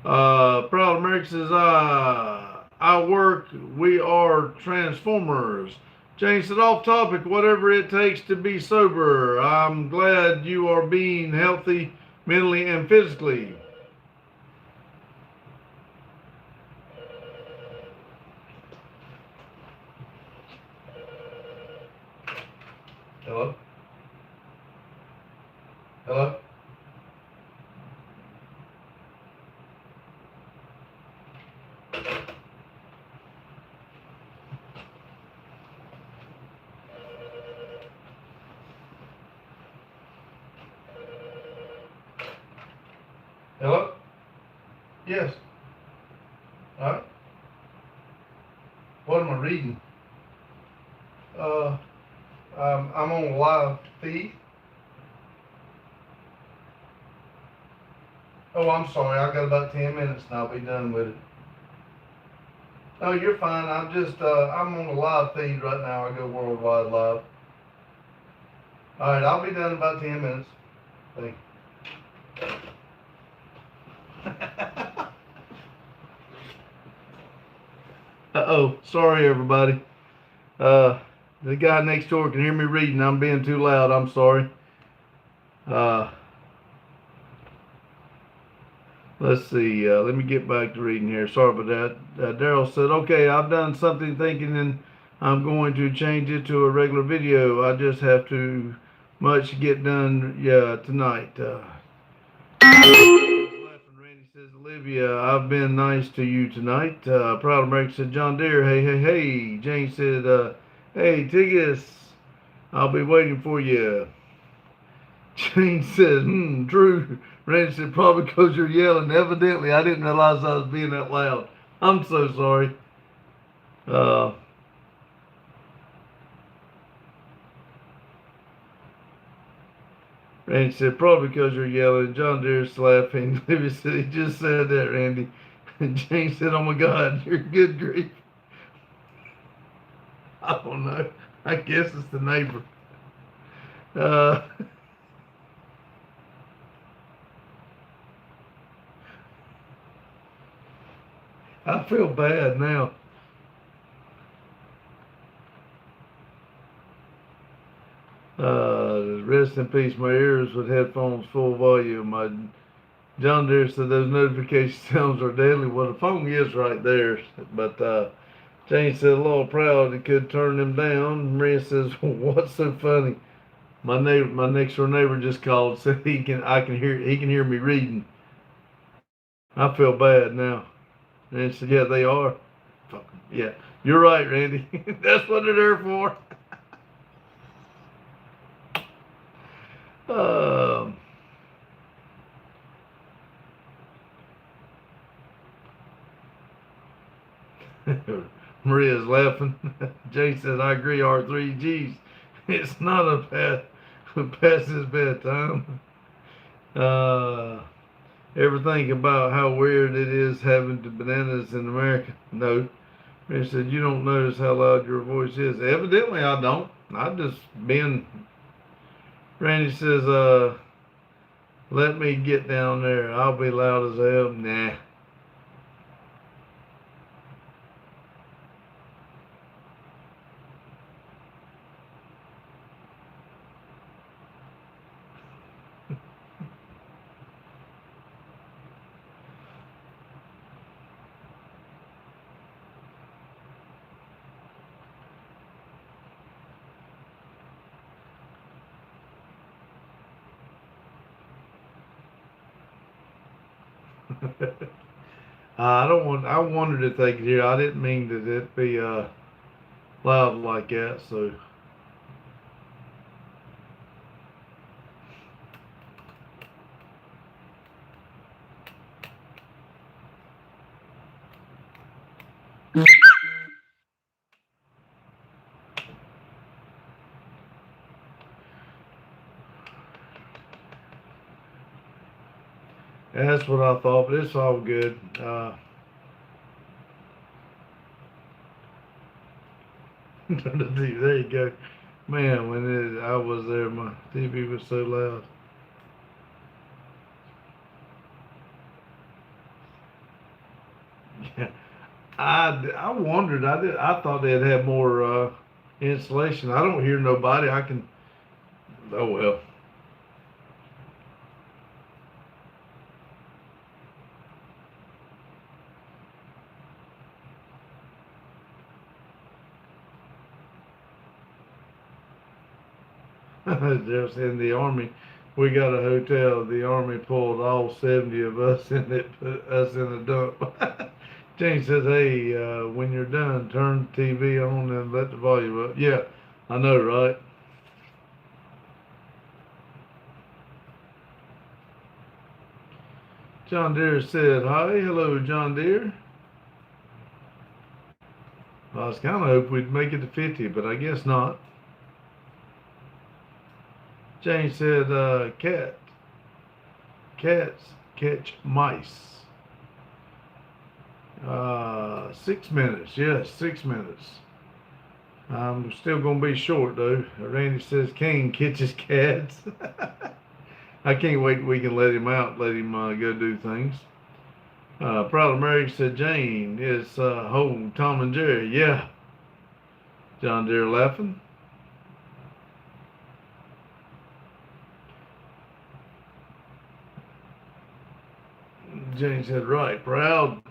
Proud America says, I work, we are transformers. Jane said, off topic, whatever it takes to be sober. I'm glad you are being healthy mentally and physically. Hello? Hello? Hello? Yes. All right. What am I reading? I'm on a live feed. Oh, I'm sorry. I got about 10 minutes and I'll be done with it. No, you're fine. I'm just, I'm on a live feed right now. I go worldwide live. All right, I'll be done in about 10 minutes. Thank you. Uh-oh. Sorry, everybody. The guy next door can hear me reading. I'm being too loud. I'm sorry. Let's see. Let me get back to reading here. Sorry about that. Daryl said, okay, I've done something thinking and I'm going to change it to a regular video. I just have to much get done tonight. Randy says, Olivia, I've been nice to you tonight. Proud America said, John Deere, hey, hey, hey. Jane said, hey, Tiggus, I'll be waiting for you. Jane says, true. Randy said, probably because you're yelling. Evidently, I didn't realize I was being that loud. I'm so sorry. Randy said, probably because you're yelling. John Deere's laughing. Libby said, he just said that, Randy. And Jane said, oh my God, you're good grief. I don't know. I guess it's the neighbor. I feel bad now. Rest in peace, my ears with headphones full volume. My John Deere said those notification sounds are deadly. Well, the phone is right there, but Jane said a little proud it could turn them down. Maria says, what's so funny? My next door neighbor just called, said he can hear me reading. I feel bad now. And said, yeah, they are. Yeah, you're right, Randy. That's what they're there for. Maria's laughing. Jay says, I agree, R3Gs. It's not past his bedtime. Ever think about how weird it is having the bananas in America? No. He said, you don't notice how loud your voice is. Evidently, I don't. I just been. Randy says, let me get down there. I'll be loud as hell. Nah. I don't want. I wondered if they could hear. I didn't mean that it be loud like that. So that's what I thought. But it's all good. There you go, man. I was there, my TV was so loud. Yeah, I wondered. I thought they'd have more insulation. I don't hear nobody. I can. Oh well. Just in the army, we got a hotel. The army pulled all 70 of us and it put us in a dump. James says, "Hey, when you're done, turn the TV on and let the volume up." Yeah, I know, right? John Deere said, "Hi, hello, John Deere." I was kind of hoping we'd make it to 50, but I guess not. James said, cats catch mice." 6 minutes. Yes, 6 minutes. I'm still gonna be short though. Randy says King catches cats. I can't wait. We can let him out. Let him go do things. Proud America said Jane is home. Tom and Jerry. Yeah. John Deere laughing. Jane said right. Proud.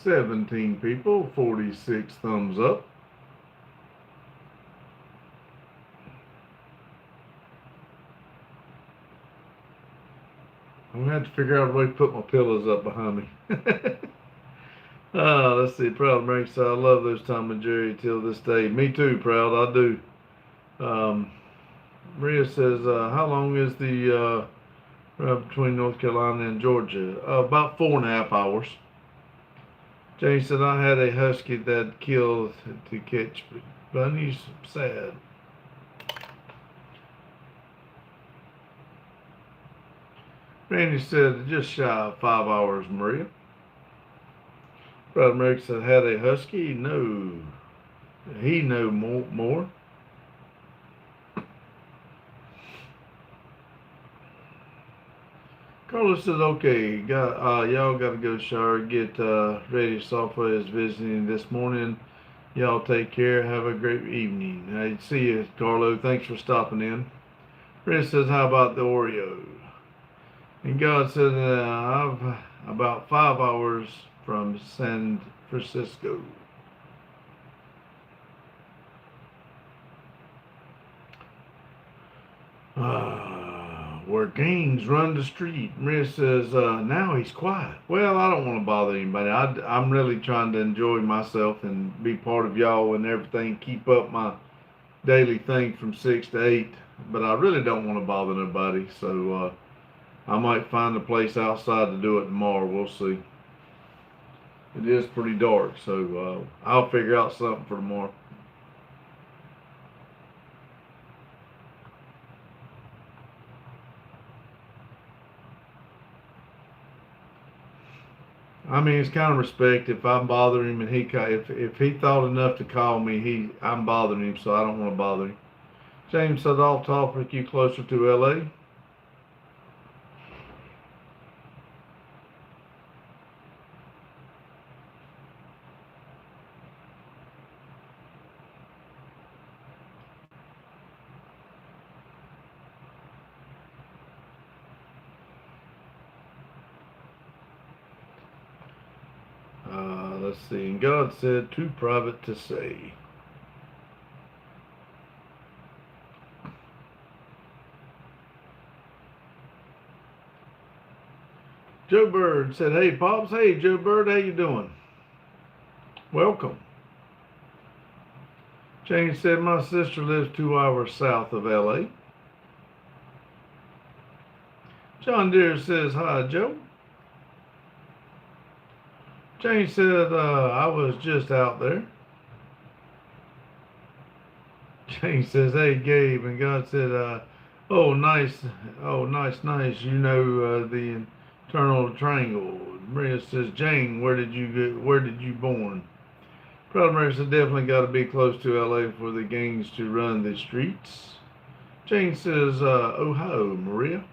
17 people. 46 thumbs up. I'm gonna have to figure out a way to put my pillows up behind me. Let's see. Proud America said I love those Tom and Jerry till this day. Me too, Proud. I do. Um, Maria says, how long is the between North Carolina and Georgia? About 4.5 hours. James said, I had a husky that killed to catch bunnies. Sad. Randy said, just shy of 5 hours, Maria. Brother Merrick said, had a husky? No. He know more. Carlos said, okay, y'all got to go shower, get ready. Software is visiting this morning. Y'all take care. Have a great evening. Hey, see you, Carlo. Thanks for stopping in. Chris says, how about the Oreo? And God said, I've about 5 hours from San Francisco. Where gangs run the street. Maria says, now he's quiet. Well, I don't want to bother anybody. I'm really trying to enjoy myself and be part of y'all and everything. Keep up my daily thing from 6 to 8. But I really don't want to bother nobody. So I might find a place outside to do it tomorrow. We'll see. It is pretty dark. So I'll figure out something for tomorrow. I mean, it's kind of respect. If I'm bothering him and if he thought enough to call me, I'm bothering him, so I don't want to bother him. James said, off topic, you closer to L.A.? let's see. And God said, too private to say. Joe Bird said, hey, Pops. Hey, Joe Bird, how you doing? Welcome. Jane said, my sister lives 2 hours south of L.A. John Deere says, hi, Joe. Jane said, I was just out there. Jane says, hey, Gabe. And God said, oh, nice. Oh, nice. You know the internal triangle. Maria says, Jane, where did you born? Proud America said, definitely got to be close to L.A. for the gangs to run the streets. Jane says, Ohio, Maria.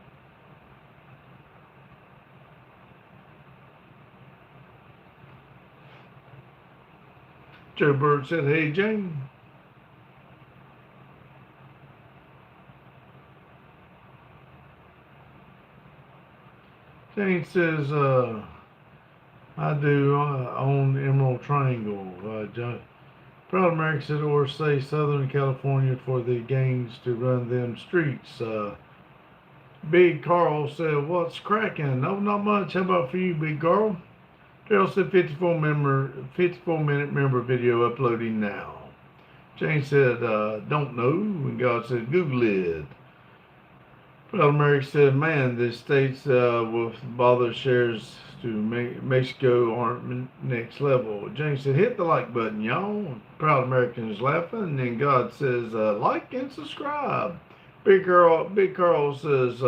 Joe Bird said, hey, Jane. Jane says, I do own Emerald Triangle. Proud America said, or say Southern California for the gangs to run them streets. Big Carl said, what's cracking? No, not much. How about for you, Big Carl? Daryl said, 54-minute member video uploading now. Jane said, don't know. And God said, Google it. Proud America said, man, the states with bother shares to Mexico aren't next level. Jane said, hit the like button, y'all. Proud Americans laughing. And God says, like and subscribe. Big Carl says,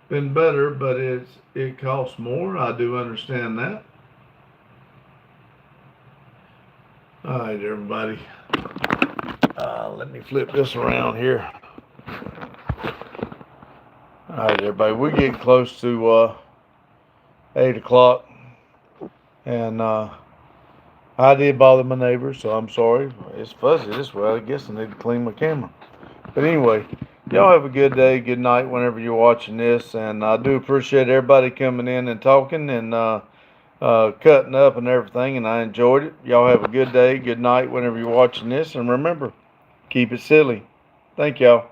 been better, but it costs more. I do understand that. All right, everybody. Let me flip this around here. All right, everybody. We're getting close to 8 o'clock. And I did bother my neighbors, so I'm sorry. It's fuzzy this way. I guess I need to clean my camera. But anyway, y'all have a good day, good night whenever you're watching this. And I do appreciate everybody coming in and talking and cutting up and everything. And I enjoyed it. Y'all have a good day, good night whenever you're watching this. And remember, keep it silly. Thank y'all.